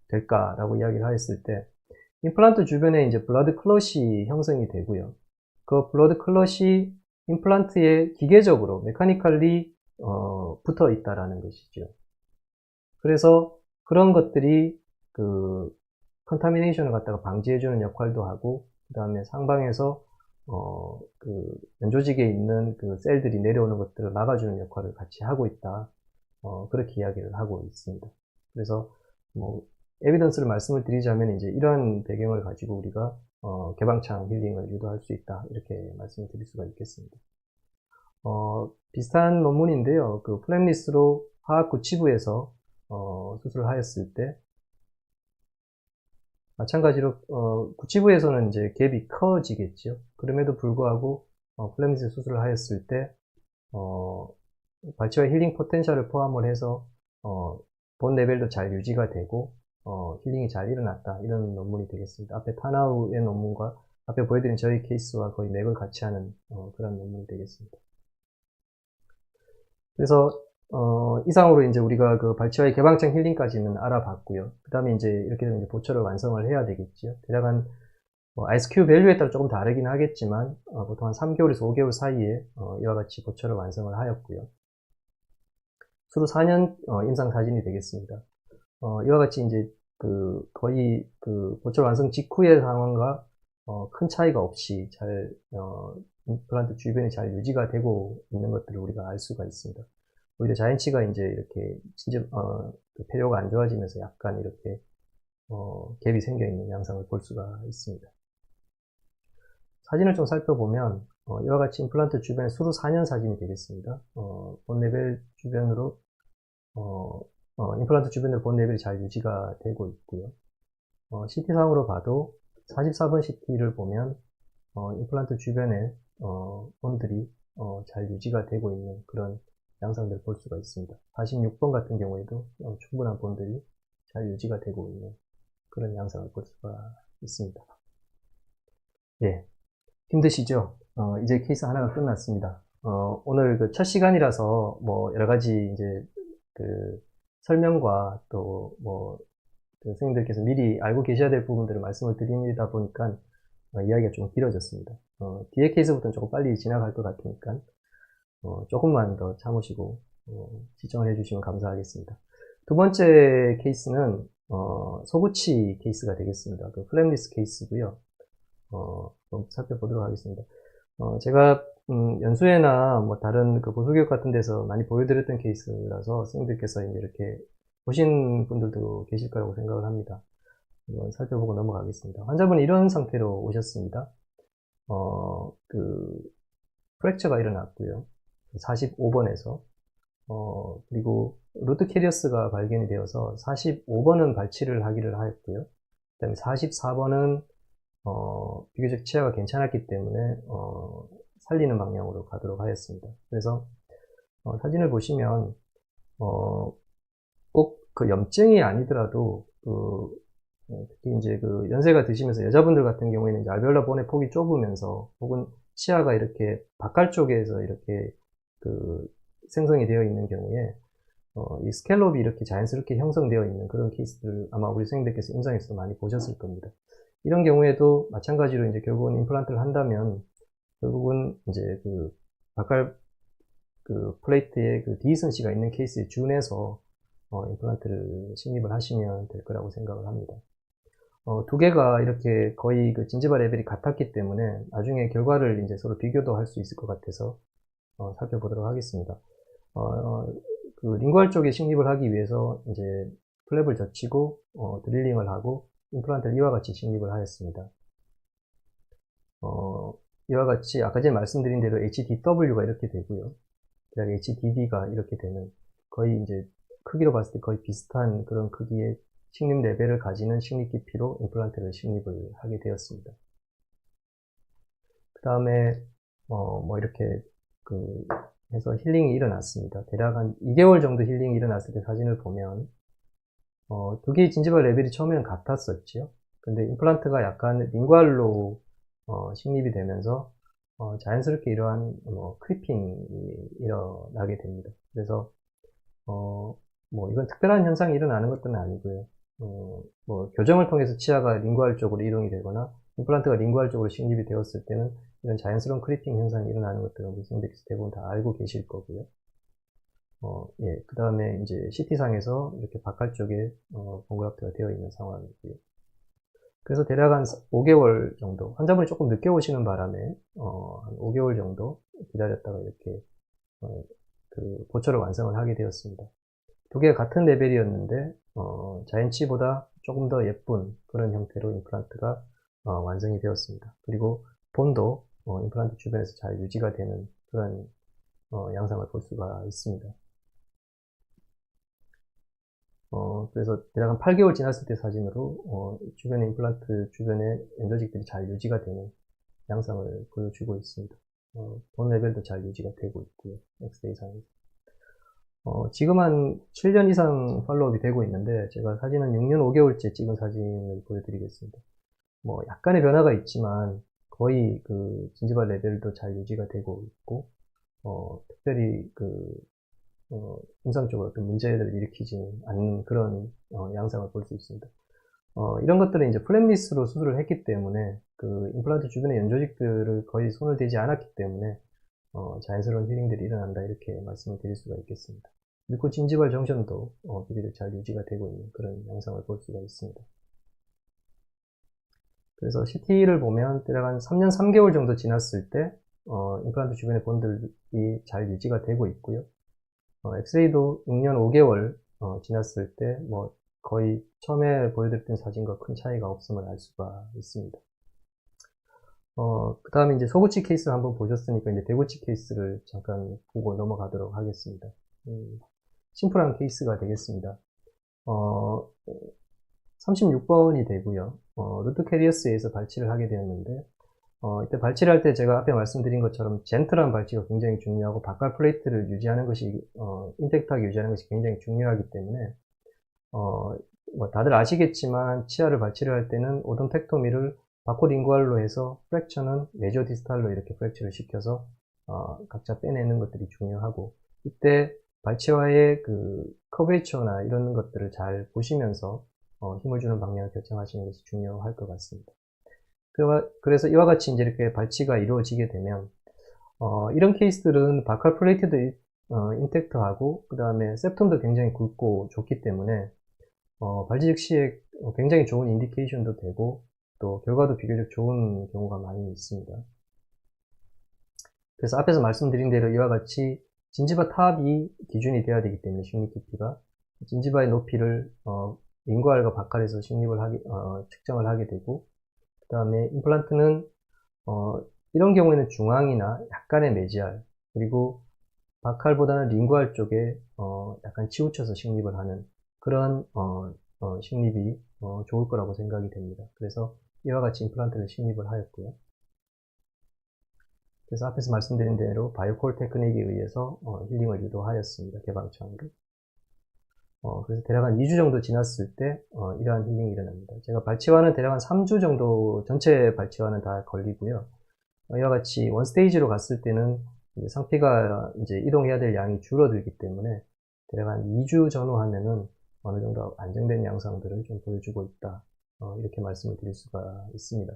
될까라고 이야기를 하였을 때, 임플란트 주변에 이제 블러드 클럿이 형성이 되고요. 그 블러드 클럿이 임플란트에 기계적으로, 메카니컬리, 붙어 있다라는 것이죠. 그래서 그런 것들이 컨타미네이션을 갖다가 방지해주는 역할도 하고, 그 다음에 상방에서 면조직에 있는 셀들이 내려오는 것들을 막아주는 역할을 같이 하고 있다. 그렇게 이야기를 하고 있습니다. 그래서 뭐 에비던스를 말씀을 드리자면 이제 이러한 배경을 가지고 우리가 개방창 힐링을 유도할 수 있다, 이렇게 말씀을 드릴 수가 있겠습니다. 비슷한 논문인데요. 플랩리스로 화학 구치부에서 수술을 하였을 때, 마찬가지로 구치부에서는 이제 갭이 커지겠죠. 그럼에도 불구하고 플랩리스 수술을 하였을 때 발치와 힐링 포텐셜을 포함을 해서 본 레벨도 잘 유지가 되고 힐링이 잘 일어났다, 이런 논문이 되겠습니다. 앞에 타나우의 논문과 앞에 보여드린 저희 케이스와 거의 맥을 같이 하는 그런 논문이 되겠습니다. 그래서 이상으로 이제 우리가 발치와의 개방창 힐링까지는 알아봤고요. 그 다음에 이제 이렇게 되면 이제 보초를 완성을 해야 되겠죠. 대략 한 ISQ 밸류에 따라 조금 다르긴 하겠지만 보통 한 3개월에서 5개월 사이에 이와 같이 보초를 완성을 하였고요. 수로 4년 임상 사진이 되겠습니다. 이와 같이 이제 거의 보초 완성 직후의 상황과 큰 차이가 없이 잘 임플란트 주변이 잘 유지가 되고 있는 것들을 우리가 알 수가 있습니다. 오히려 자연치가 이제 이렇게 폐료가 안 좋아지면서 약간 이렇게 갭이 생겨 있는 양상을 볼 수가 있습니다. 사진을 좀 살펴보면 이와 같이 임플란트 주변의 수로 4년 사진이 되겠습니다. 본 레벨 주변으로 임플란트 주변으로 본 레벨이 잘 유지가 되고 있고요. CT상으로 봐도 44번 CT를 보면 임플란트 주변에 본들이 잘 유지가 되고 있는 그런 양상들을 볼 수가 있습니다. 46번 같은 경우에도 충분한 본들이 잘 유지가 되고 있는 그런 양상을 볼 수가 있습니다. 예, 힘드시죠? 이제 케이스 하나가 끝났습니다. 오늘 그 첫 시간이라서 뭐 여러 가지 이제 그 설명과 또 뭐 선생님들께서 미리 알고 계셔야 될 부분들을 말씀을 드리다 보니까 이야기가 좀 길어졌습니다. 뒤에 케이스부터는 조금 빨리 지나갈 것 같으니까 조금만 더 참으시고 시청을 해주시면 감사하겠습니다. 두 번째 케이스는 소구치 케이스가 되겠습니다. 그 플랩리스 케이스고요. 좀 살펴보도록 하겠습니다. 제가 연수회나 뭐 다른 그 보수교육 같은 데서 많이 보여드렸던 케이스라서 선생님들께서 이렇게 보신 분들도 계실 거라고 생각을 합니다. 한번 살펴보고 넘어가겠습니다. 환자분이 이런 상태로 오셨습니다. 프랙처가 일어났고요. 45번에서 그리고 루트 캐리어스가 발견이 되어서 45번은 발치를 하기를 하였고요. 그 다음에 44번은 비교적 치아가 괜찮았기 때문에 살리는 방향으로 가도록 하였습니다. 그래서 사진을 보시면 꼭 그 염증이 아니더라도 특히 이제 그 연세가 드시면서 여자분들 같은 경우에는 이제 알베올라 본의 폭이 좁으면서 혹은 치아가 이렇게 바깥 쪽에서 이렇게 그 생성이 되어 있는 경우에 이 스캘롭이 이렇게 자연스럽게 형성되어 있는 그런 케이스들 아마 우리 선생님들께서 임상에서 많이 보셨을 겁니다. 이런 경우에도 마찬가지로 이제 결국은 임플란트를 한다면 결국은 이제 그 바깥 그 플레이트에 그 디선시가 있는 케이스에 준해서 임플란트를 식립을 하시면 될 거라고 생각을 합니다. 두 개가 이렇게 거의 그 진지바 레벨이 같았기 때문에 나중에 결과를 이제 서로 비교도 할 수 있을 것 같아서 살펴보도록 하겠습니다. 그 링구알 쪽에 식립을 하기 위해서 이제 플랩을 젖히고 드릴링을 하고 임플란트를 이와 같이 식립을 하였습니다. 이와 같이 아까 전에 말씀드린 대로 HDW가 이렇게 되고요. 그다음에 HDD가 이렇게 되는 거의 이제 크기로 봤을 때 거의 비슷한 그런 크기의 식립 레벨을 가지는 식립 깊이로 임플란트를 식립을 하게 되었습니다. 그 다음에 뭐 이렇게 해서 힐링이 일어났습니다. 대략 한 2개월 정도 힐링이 일어났을 때 사진을 보면 두 개의 진지바 레벨이 처음에는 같았었죠. 근데 임플란트가 약간 링구알로 식립이 되면서 자연스럽게 이러한 크리핑이 일어나게 됩니다. 그래서 뭐 이건 특별한 현상이 일어나는 것들은 아니고요. 뭐 교정을 통해서 치아가 링구알 쪽으로 이동이 되거나 임플란트가 링구알 쪽으로 식립이 되었을 때는 이런 자연스러운 크리핑 현상이 일어나는 것들은 우리 선생님들께서 대부분 다 알고 계실 거고요. 예, 그 다음에 이제 CT상에서 이렇게 바깥쪽에 봉그라프트가 되어 있는 상황이고요. 그래서 대략 한 5개월 정도, 환자분이 조금 늦게 오시는 바람에 한 5개월 정도 기다렸다가 이렇게 그 보초를 완성을 하게 되었습니다. 두 개가 같은 레벨이었는데 자연치보다 조금 더 예쁜 그런 형태로 임플란트가 완성이 되었습니다. 그리고 본도 임플란트 주변에서 잘 유지가 되는 그런 양상을 볼 수가 있습니다. 그래서 대략 한 8개월 지났을 때 사진으로 주변의 임플란트 주변에 엔도직들이 잘 유지가 되는 양상을 보여주고 있습니다. 본 레벨도 잘 유지가 되고 있고요. 엑스레이상에서. 지금 한 7년 이상 팔로업이 되고 있는데 제가 사진은 6년 5개월째 찍은 사진을 보여드리겠습니다. 뭐 약간의 변화가 있지만 거의 그 진지바 레벨도 잘 유지가 되고 있고 특별히 임상적으로 어떤 문제를 일으키지 않는 그런 양상을 볼 수 있습니다. 이런 것들은 이제 플랩리스로 수술을 했기 때문에 그 임플란트 주변의 연조직들을 거의 손을 대지 않았기 때문에 자연스러운 힐링들이 일어난다 이렇게 말씀을 드릴 수가 있겠습니다. 그리고 진지발 정션도 비교적 잘 유지가 되고 있는 그런 양상을 볼 수가 있습니다. 그래서 CT를 보면 대략 한 3년 3개월 정도 지났을 때 임플란트 주변의 본들이 잘 유지가 되고 있고요. 엑스레이도 6년 5개월 지났을 때 뭐 거의 처음에 보여드렸던 사진과 큰 차이가 없음을 알 수가 있습니다. 그 다음에 이제 소구치 케이스를 한번 보셨으니까 이제 대구치 케이스를 잠깐 보고 넘어가도록 하겠습니다. 심플한 케이스가 되겠습니다. 36번이 되고요. 루트 캐리어스에서 발치를 하게 되었는데 이때 발치를 할 때 제가 앞에 말씀드린 것처럼 젠틀한 발치가 굉장히 중요하고 바깥 플레이트를 유지하는 것이 인텍트하게 유지하는 것이 굉장히 중요하기 때문에 뭐 다들 아시겠지만 치아를 발치를 할 때는 오돈텍토미를 바코링구알로 해서 프랙처는 메저 디스탈로 이렇게 프랙처를 시켜서 각자 빼내는 것들이 중요하고, 이때 발치와의 그 커베이처나 이런 것들을 잘 보시면서 힘을 주는 방향을 결정하시는 것이 중요할 것 같습니다. 그래서 이와 같이 이제 이렇게 발치가 이루어지게 되면 이런 케이스들은 바칼 플레이트도 인텍트하고 그 다음에 septum도 굉장히 굵고 좋기 때문에 발치 즉시에 굉장히 좋은 인디케이션도 되고 또 결과도 비교적 좋은 경우가 많이 있습니다. 그래서 앞에서 말씀드린 대로 이와 같이 진지바 탑이 기준이 돼야 되기 때문에 식립 깊이가 진지바의 높이를 링구알과 바칼에서 측정을 하게 되고, 그 다음에 임플란트는 이런 경우에는 중앙이나 약간의 메지알, 그리고 바칼보다는 링구알 쪽에 약간 치우쳐서 식립을 하는 그런 식립이 좋을 거라고 생각이 됩니다. 그래서 이와 같이 임플란트를 식립을 하였고요. 그래서 앞에서 말씀드린 대로 바이오콜 테크닉에 의해서 힐링을 유도하였습니다. 개방창으로. 그래서 대략 한 2주 정도 지났을 때 이러한 힐링이 일어납니다. 제가 발치와는 대략 한 3주 정도 전체 발치와는 다 걸리고요. 이와 같이 원스테이지로 갔을 때는 이제 상피가 이제 이동해야 될 양이 줄어들기 때문에 대략 한 2주 전후 하면은 어느 정도 안정된 양상들을 좀 보여주고 있다. 이렇게 말씀을 드릴 수가 있습니다.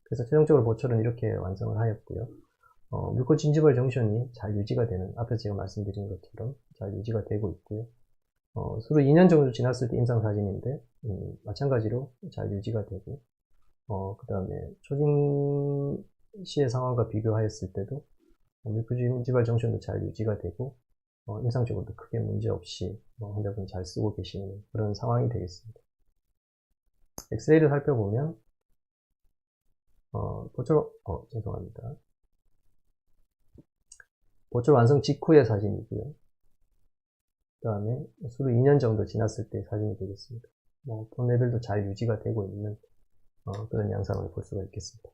그래서 최종적으로 보철은 이렇게 완성을 하였고요. 뮤코 진지벌 정션이 잘 유지가 되는, 앞에서 제가 말씀드린 것처럼 잘 유지가 되고 있고요. 서로 2년 정도 지났을 때 임상 사진인데, 마찬가지로 잘 유지가 되고, 그 다음에 초진 시의 상황과 비교하였을 때도, 뮤코 진지벌 정션도 잘 유지가 되고, 임상적으로도 크게 문제 없이, 환자분이 잘 쓰고 계시는 그런 상황이 되겠습니다. 엑스레이를 살펴보면, 죄송합니다. 보철 완성 직후의 사진이고요. 그 다음에 수로 2년 정도 지났을 때 사진이 되겠습니다. 본 레벨도 잘 유지가 되고 있는 그런 양상을 볼 수가 있겠습니다.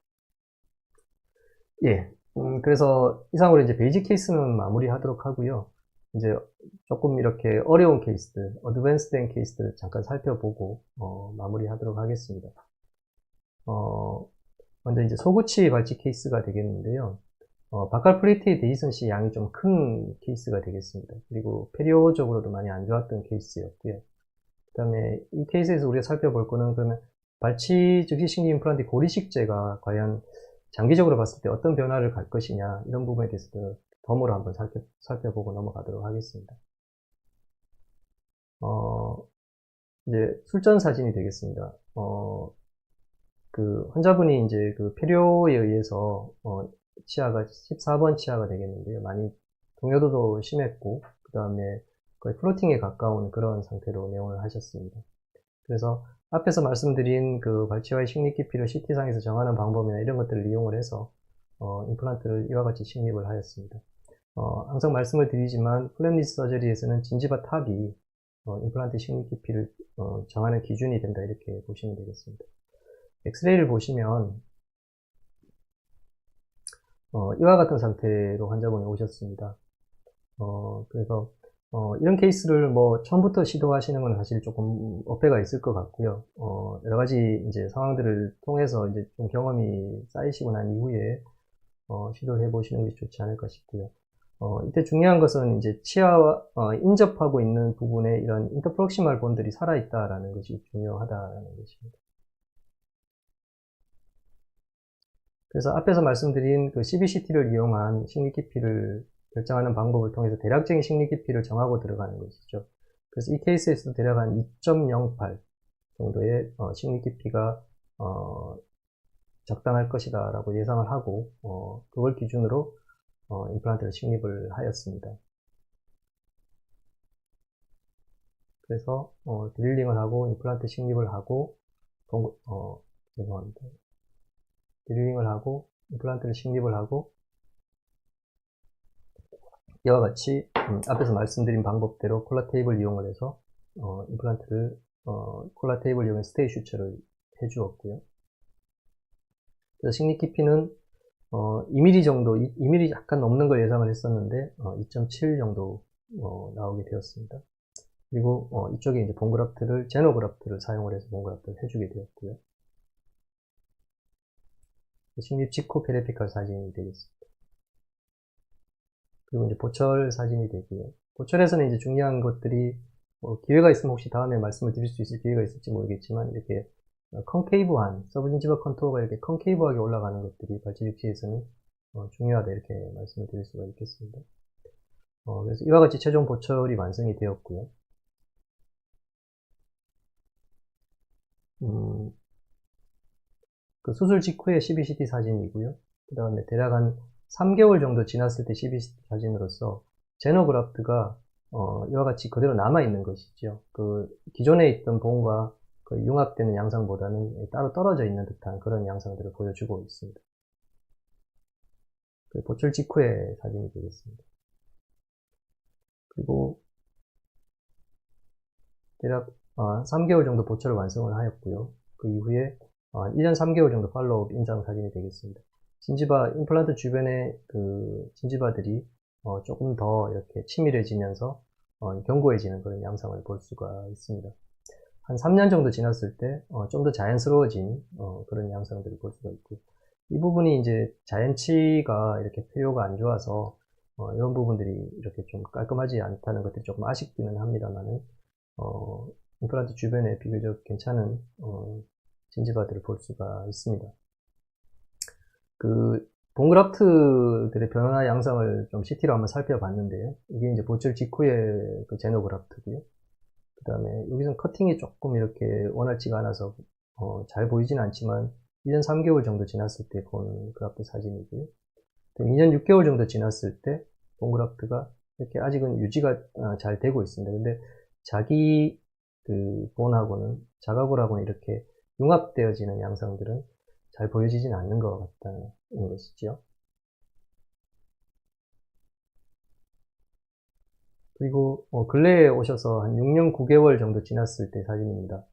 예, 그래서 이상으로 이제 베이직 케이스는 마무리하도록 하고요. 이제 조금 이렇게 어려운 케이스들, 어드밴스된 케이스들을 잠깐 살펴보고 마무리하도록 하겠습니다. 먼저 이제 소구치 발치 케이스가 되겠는데요. 바칼 플레이트의 데이선시 양이 좀 큰 케이스가 되겠습니다. 그리고 페리오적으로도 많이 안 좋았던 케이스였고요. 그 다음에 이 케이스에서 우리가 살펴볼 거는 그러면 발치 즉시 식립 임플란트 고리식제가 과연 장기적으로 봤을 때 어떤 변화를 갈 것이냐, 이런 부분에 대해서도 덤으로 한번 살펴보고 넘어가도록 하겠습니다. 이제 술전 사진이 되겠습니다. 그 환자분이 이제 그 페리오에 의해서 치아가 14번 치아가 되겠는데요. 많이 동요도도 심했고, 그 다음에 거의 플로팅에 가까운 그런 상태로 내원을 하셨습니다. 그래서 앞에서 말씀드린 그 발치와의 식립 깊이를 CT상에서 정하는 방법이나 이런 것들을 이용을 해서 임플란트를 이와 같이 식립을 하였습니다. 항상 말씀을 드리지만 플랩리스 서저리에서는 진지바 탑이 임플란트 식립 깊이를 정하는 기준이 된다, 이렇게 보시면 되겠습니다. 엑스레이를 보시면 이와 같은 상태로 환자분이 오셨습니다. 그래서 이런 케이스를 뭐 처음부터 시도하시는 건 사실 조금 어폐가 있을 것 같고요. 여러 가지 이제 상황들을 통해서 이제 좀 경험이 쌓이시고 난 이후에 시도를 해보시는 것이 좋지 않을까 싶고요. 이때 중요한 것은 이제 치아와 인접하고 있는 부분에 이런 인터프록시말 본들이 살아있다라는 것이 중요하다는 것입니다. 그래서 앞에서 말씀드린 그 CBCT를 이용한 식립 깊이를 결정하는 방법을 통해서 대략적인 식립 깊이를 정하고 들어가는 것이죠. 그래서 이 케이스에서도 대략 한 2.08 정도의 식립 깊이가 적당할 것이다 라고 예상을 하고 그걸 기준으로 임플란트를 식립을 하였습니다. 그래서 드릴링을 하고 임플란트 식립을 하고 죄송합니다. 드릴링을 하고 임플란트를 식립을 하고 이와 같이 앞에서 말씀드린 방법대로 콜라 테이블 이용을 해서 임플란트를 콜라 테이블 이용해 스테이 슈처를 해주었고요. 그래서 식립 깊이는 2mm 정도, 2mm 약간 넘는 걸 예상을 했었는데 2.7 정도 나오게 되었습니다. 그리고 이쪽에 이제 본그라프트를 제노그라프트를 사용을 해서 본그라프트를 해주게 되었고요. 식립 직후 페리피컬 사진이 되겠습니다. 그리고 이제 보철 사진이 되고요. 보철에서는 이제 중요한 것들이 기회가 있으면 혹시 다음에 말씀을 드릴 수 있을 기회가 있을지 모르겠지만 이렇게 컨케이브한 서브진지바 컨투어가 이렇게 컨케이브하게 올라가는 것들이 발치즉시에서는 중요하다 이렇게 말씀을 드릴 수가 있겠습니다. 그래서 이와 같이 최종 보철이 완성이 되었고요. 그 수술 직후의 CBCT 사진이고요. 그 다음에 대략 한 3개월 정도 지났을 때 CBCT 사진으로서 제노그라프트가 이와 같이 그대로 남아있는 것이죠. 그 기존에 있던 본과 그 융합되는 양상보다는 따로 떨어져 있는 듯한 그런 양상들을 보여주고 있습니다. 그 보철 직후의 사진이 되겠습니다. 그리고 대략 3개월 정도 보철을 완성을 하였고요. 그 이후에 1년 3개월 정도 팔로우업 임상 사진이 되겠습니다. 진지바, 임플란트 주변에 그 진지바들이 조금 더 이렇게 치밀해지면서 견고해지는 그런 양상을 볼 수가 있습니다. 한 3년 정도 지났을 때 좀 더 자연스러워진 그런 양상들을 볼 수가 있고, 이 부분이 이제 자연치가 이렇게 필요가 안 좋아서 이런 부분들이 이렇게 좀 깔끔하지 않다는 것들이 조금 아쉽기는 합니다만은 임플란트 주변에 비교적 괜찮은 진지바들을 볼 수가 있습니다. 그 본그라프트들의 변화 양상을 좀 CT로 한번 살펴봤는데요. 이게 이제 보철 직후의 그 제노그라프트고요. 그 다음에 여기서는 커팅이 조금 이렇게 원활치가 않아서 잘 보이진 않지만 1년 3개월 정도 지났을 때 본 그라프트 사진이고요. 2년 6개월 정도 지났을 때 본 그라프트가 이렇게 아직은 유지가 잘 되고 있습니다. 근데 자기 그 본하고는 자가골하고는 이렇게 융합되어지는 양상들은 잘 보여지진 않는 것 같다는 것이죠. 그리고 근래에 오셔서 한 6년 9개월 정도 지났을 때 사진입니다.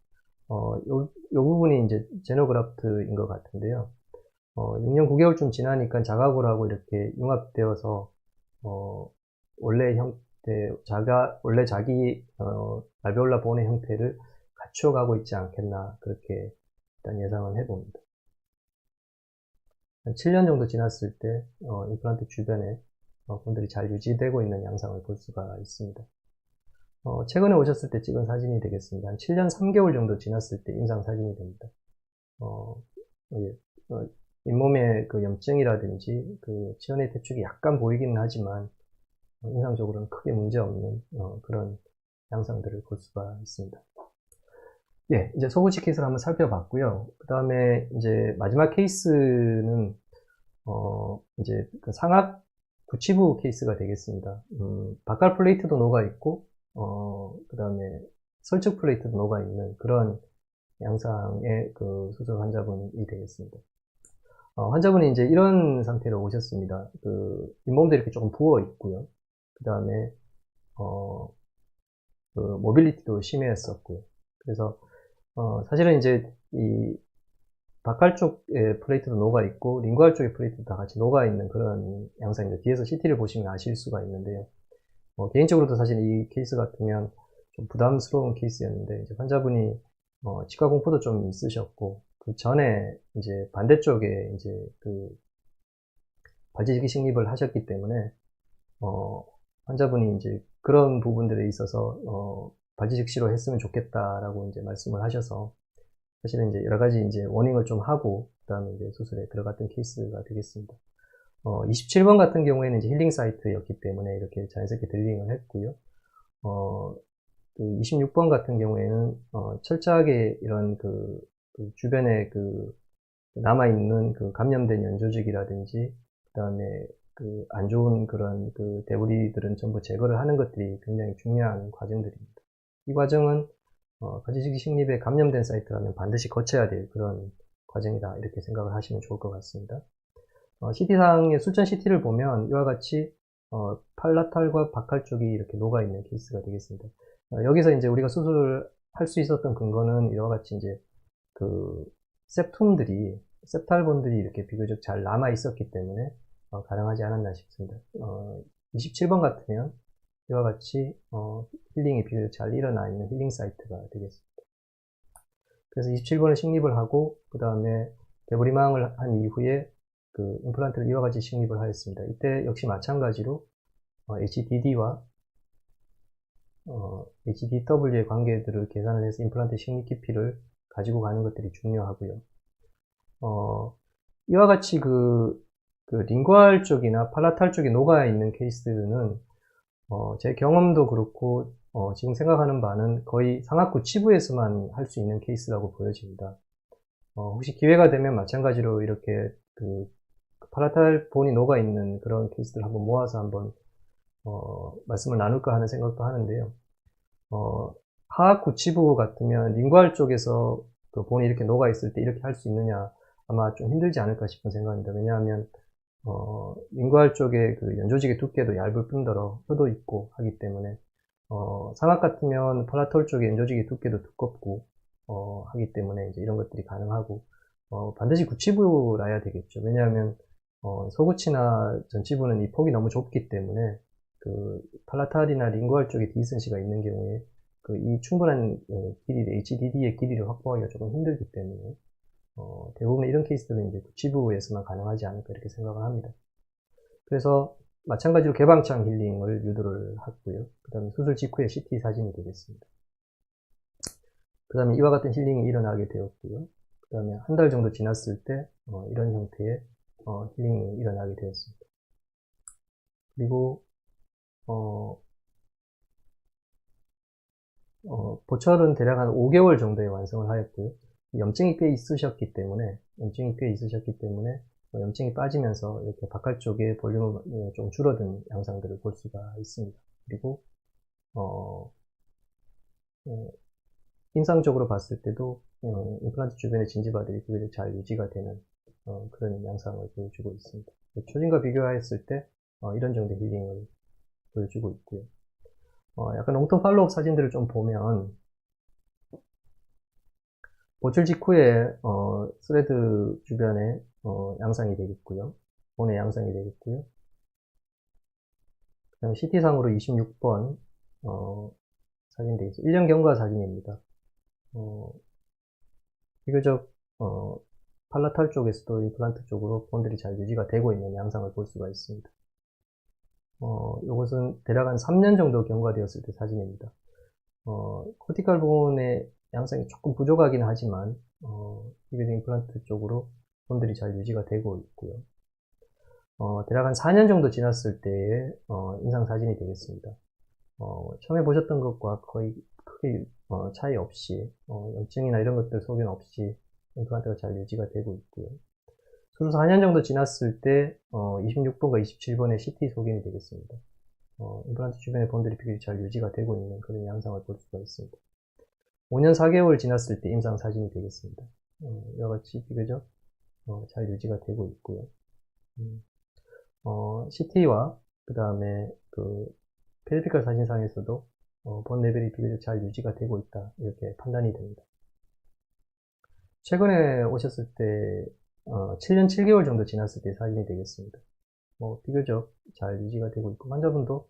요 부분이 이제 제노그라프트인 것 같은데요. 6년 9개월쯤 지나니까 자가골하고 이렇게 융합되어서 원래 형태, 원래 자기 알베올라 본의 형태를 갖추어가고 있지 않겠나 그렇게 일단 예상을 해봅니다. 한 7년 정도 지났을 때 임플란트 주변에 본들이 잘 유지되고 있는 양상을 볼 수가 있습니다. 최근에 오셨을 때 찍은 사진이 되겠습니다. 한 7년 3개월 정도 지났을 때 임상 사진이 됩니다. 잇몸의 그 염증이라든지 그 치연의 대축이 약간 보이기는 하지만 임상적으로는 크게 문제없는 그런 양상들을 볼 수가 있습니다. 예, 이제 소구치 케이스를 한번 살펴봤고요. 그 다음에 이제 마지막 케이스는 이제 그 상악 구치부 케이스가 되겠습니다. 바칼 플레이트도 녹아있고 그 다음에 설측 플레이트도 녹아있는 그런 양상의 그 수술 환자분이 되겠습니다. 환자분이 이제 이런 상태로 오셨습니다. 그 잇몸도 이렇게 조금 부어 있고요. 그 다음에 그 모빌리티도 심했었고요. 그래서 사실은 이제 이 바칼 쪽에 플레이트도 녹아있고 링구알 쪽에 플레이트도 다 같이 녹아있는 그런 양상입니다. 뒤에서 CT를 보시면 아실 수가 있는데요. 개인적으로도 사실 이 케이스 같으면 좀 부담스러운 케이스였는데 이제 환자분이 치과 공포도 좀 있으셨고 그 전에 이제 반대쪽에 이제 그 발치직기 식립을 하셨기 때문에 환자분이 이제 그런 부분들에 있어서 발치직시로 했으면 좋겠다라고 이제 말씀을 하셔서 사실은 이제 여러 가지 이제 워닝을 좀 하고 그다음에 이제 수술에 들어갔던 케이스가 되겠습니다. 27번 같은 경우에는 이제 힐링 사이트였기 때문에 이렇게 자연스럽게 드릴링을 했고요. 그 26번 같은 경우에는 철저하게 이런 그 주변에 그 남아있는 그 감염된 연조직이라든지 그다음에 그 안 좋은 그런 그 데브리들은 전부 제거를 하는 것들이 굉장히 중요한 과정들입니다. 이 과정은 발치직기 식립에 감염된 사이트라면 반드시 거쳐야 될 그런 과정이다 이렇게 생각을 하시면 좋을 것 같습니다. CT상의 술전 CT를 보면 이와 같이 팔라탈과 바칼 쪽이 이렇게 녹아있는 케이스가 되겠습니다. 여기서 이제 우리가 수술을 할 수 있었던 근거는 이와 같이 이제 그 셉탈본들이 이렇게 비교적 잘 남아 있었기 때문에 가능하지 않았나 싶습니다. 27번 같으면 이와 같이 힐링이 비교적 잘 일어나 있는 힐링 사이트가 되겠습니다. 그래서 27번을 식립을 하고 그 다음에 대보리망을 한 이후에 그 임플란트를 이와 같이 식립을 하였습니다. 이때 역시 마찬가지로 HDD와 HDW의 관계들을 계산을 해서 임플란트 식립 깊이를 가지고 가는 것들이 중요하고요. 이와 같이 그 링구알 쪽이나 팔라탈 쪽에 녹아있는 케이스는 제 경험도 그렇고 지금 생각하는 바는 거의 상악구 치부에서만 할 수 있는 케이스라고 보여집니다. 혹시 기회가 되면 마찬가지로 이렇게 그 팔라탈 본이 녹아있는 그런 케이스를 한번 모아서 한번 말씀을 나눌까 하는 생각도 하는데요. 하악구 치부 같으면 링구알 쪽에서 그 본이 이렇게 녹아있을 때 이렇게 할 수 있느냐 아마 좀 힘들지 않을까 싶은 생각입니다. 왜냐하면 링구알 쪽에 그 연조직의 두께도 얇을 뿐더러 혀도 있고 하기 때문에 상악 같으면 팔라톨 쪽의 연조직의 두께도 두껍고 하기 때문에 이제 이런 것들이 가능하고 반드시 구치부라야 되겠죠. 왜냐하면 소구치나 전치부는 이 폭이 너무 좁기 때문에 그 팔라탈이나 링구알 쪽에 디센시가 있는 경우에 그 이 충분한 길이 HDD의 길이를 확보하기가 조금 힘들기 때문에 대부분 이런 케이스들은 이제 구치부에서만 가능하지 않을까 이렇게 생각을 합니다. 그래서 마찬가지로 개방창 힐링을 유도를 하고요. 그 다음에 수술 직후에 CT 사진이 되겠습니다. 그 다음에 이와 같은 힐링이 일어나게 되었고요. 그 다음에 한 달 정도 지났을 때 이런 형태의 힐링이 일어나게 되었습니다. 그리고 보철은 대략 한 5개월 정도에 완성을 하였고요. 염증이 꽤 있으셨기 때문에 염증이 빠지면서 이렇게 바깥쪽에 볼륨이 좀 줄어든 양상들을 볼 수가 있습니다. 그리고 임상적으로 봤을 때도 임플란트 주변의 진지바들이 비교적 잘 유지가 되는 그런 양상을 보여주고 있습니다. 초진과 비교하였을 때 이런 정도의 힐링을 보여주고 있고요. 약간 롱텀 팔로업 사진들을 좀 보면 보출 직후에 스레드 주변에 양상이 되겠고요. 본의 양상이 되겠고요. 그 다음에 CT상으로 26번 사진 되겠죠. 1년 경과 사진입니다. 비교적 팔라탈 쪽에서도 임플란트 쪽으로 본들이 잘 유지가 되고 있는 양상을 볼 수가 있습니다. 이것은 대략 한 3년 정도 경과되었을 때 사진입니다. 코티칼 본의 양상이 조금 부족하긴 하지만 비교적 임플란트 쪽으로 본들이 잘 유지가 되고 있고요. 대략 한 4년 정도 지났을 때의 임상 사진이 되겠습니다. 처음에 보셨던 것과 거의 크게 차이 없이 염증이나 이런 것들 소견 없이 임플란트가 잘 유지가 되고 있고요. 수술 4년 정도 지났을 때 26번과 27번의 CT 소견이 되겠습니다. 임플란트 주변의 본들이 비교적 잘 유지가 되고 있는 그런 양상을 볼 수가 있습니다. 5년 4개월 지났을 때 임상 사진이 되겠습니다. 이와 같이 비교적 잘 유지가 되고 있고요. CT와 그 다음에 그 페리피컬 사진상에서도 본 레벨이 비교적 잘 유지가 되고 있다 이렇게 판단이 됩니다. 최근에 오셨을 때 7년 7개월 정도 지났을 때 사진이 되겠습니다. 비교적 잘 유지가 되고 있고 환자분도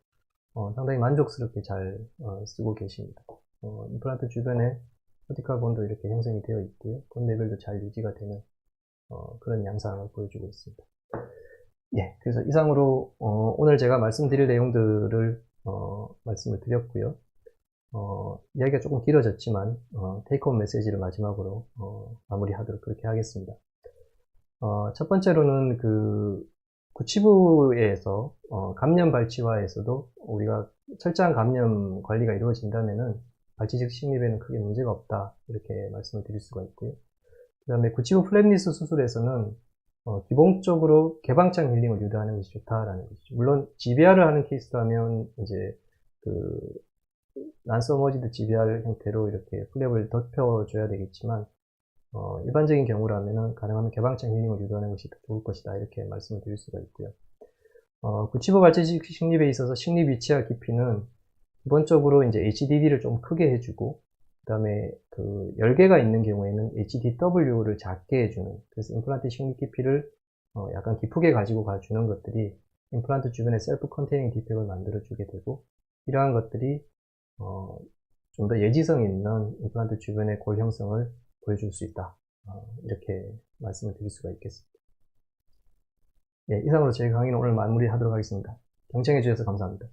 상당히 만족스럽게 잘 쓰고 계십니다. 임플란트 주변에 코티칼 본도 이렇게 형성이 되어 있고요. 본 레벨도 잘 유지가 되는 그런 양상을 보여주고 있습니다. 예, 그래서 이상으로 오늘 제가 말씀드릴 내용들을 말씀을 드렸고요. 이야기가 조금 길어졌지만 테이크홈 메시지를 마지막으로 마무리하도록 그렇게 하겠습니다. 첫 번째로는 그 구치부에서 감염 발치와에서도 우리가 철저한 감염 관리가 이루어진다면은 발치식 식립에는 크게 문제가 없다 이렇게 말씀을 드릴 수가 있고요. 그 다음에 구치부 플랩리스 수술에서는 기본적으로 개방창 힐링을 유도하는 것이 좋다라는 것이죠. 물론 GBR을 하는 케이스라면 이제 그 난서머지드 GBR 형태로 이렇게 플랩을 덮여줘야 되겠지만 일반적인 경우라면은 가능하면 개방창 힐링을 유도하는 것이 더 좋을 것이다 이렇게 말씀을 드릴 수가 있고요. 구치부 발치식 식립에 있어서 식립 위치와 깊이는 기본적으로 이제 HDD를 좀 크게 해주고 그 다음에 그 열개가 있는 경우에는 HDW를 작게 해주는 그래서 임플란트 식립 깊이를 약간 깊게 가지고 가주는 것들이 임플란트 주변에 셀프 컨테이닝 디펙을 만들어주게 되고 이러한 것들이 좀 더 예지성 있는 임플란트 주변의 골 형성을 보여줄 수 있다. 이렇게 말씀을 드릴 수가 있겠습니다. 예, 이상으로 제 강의는 오늘 마무리하도록 하겠습니다. 경청해 주셔서 감사합니다.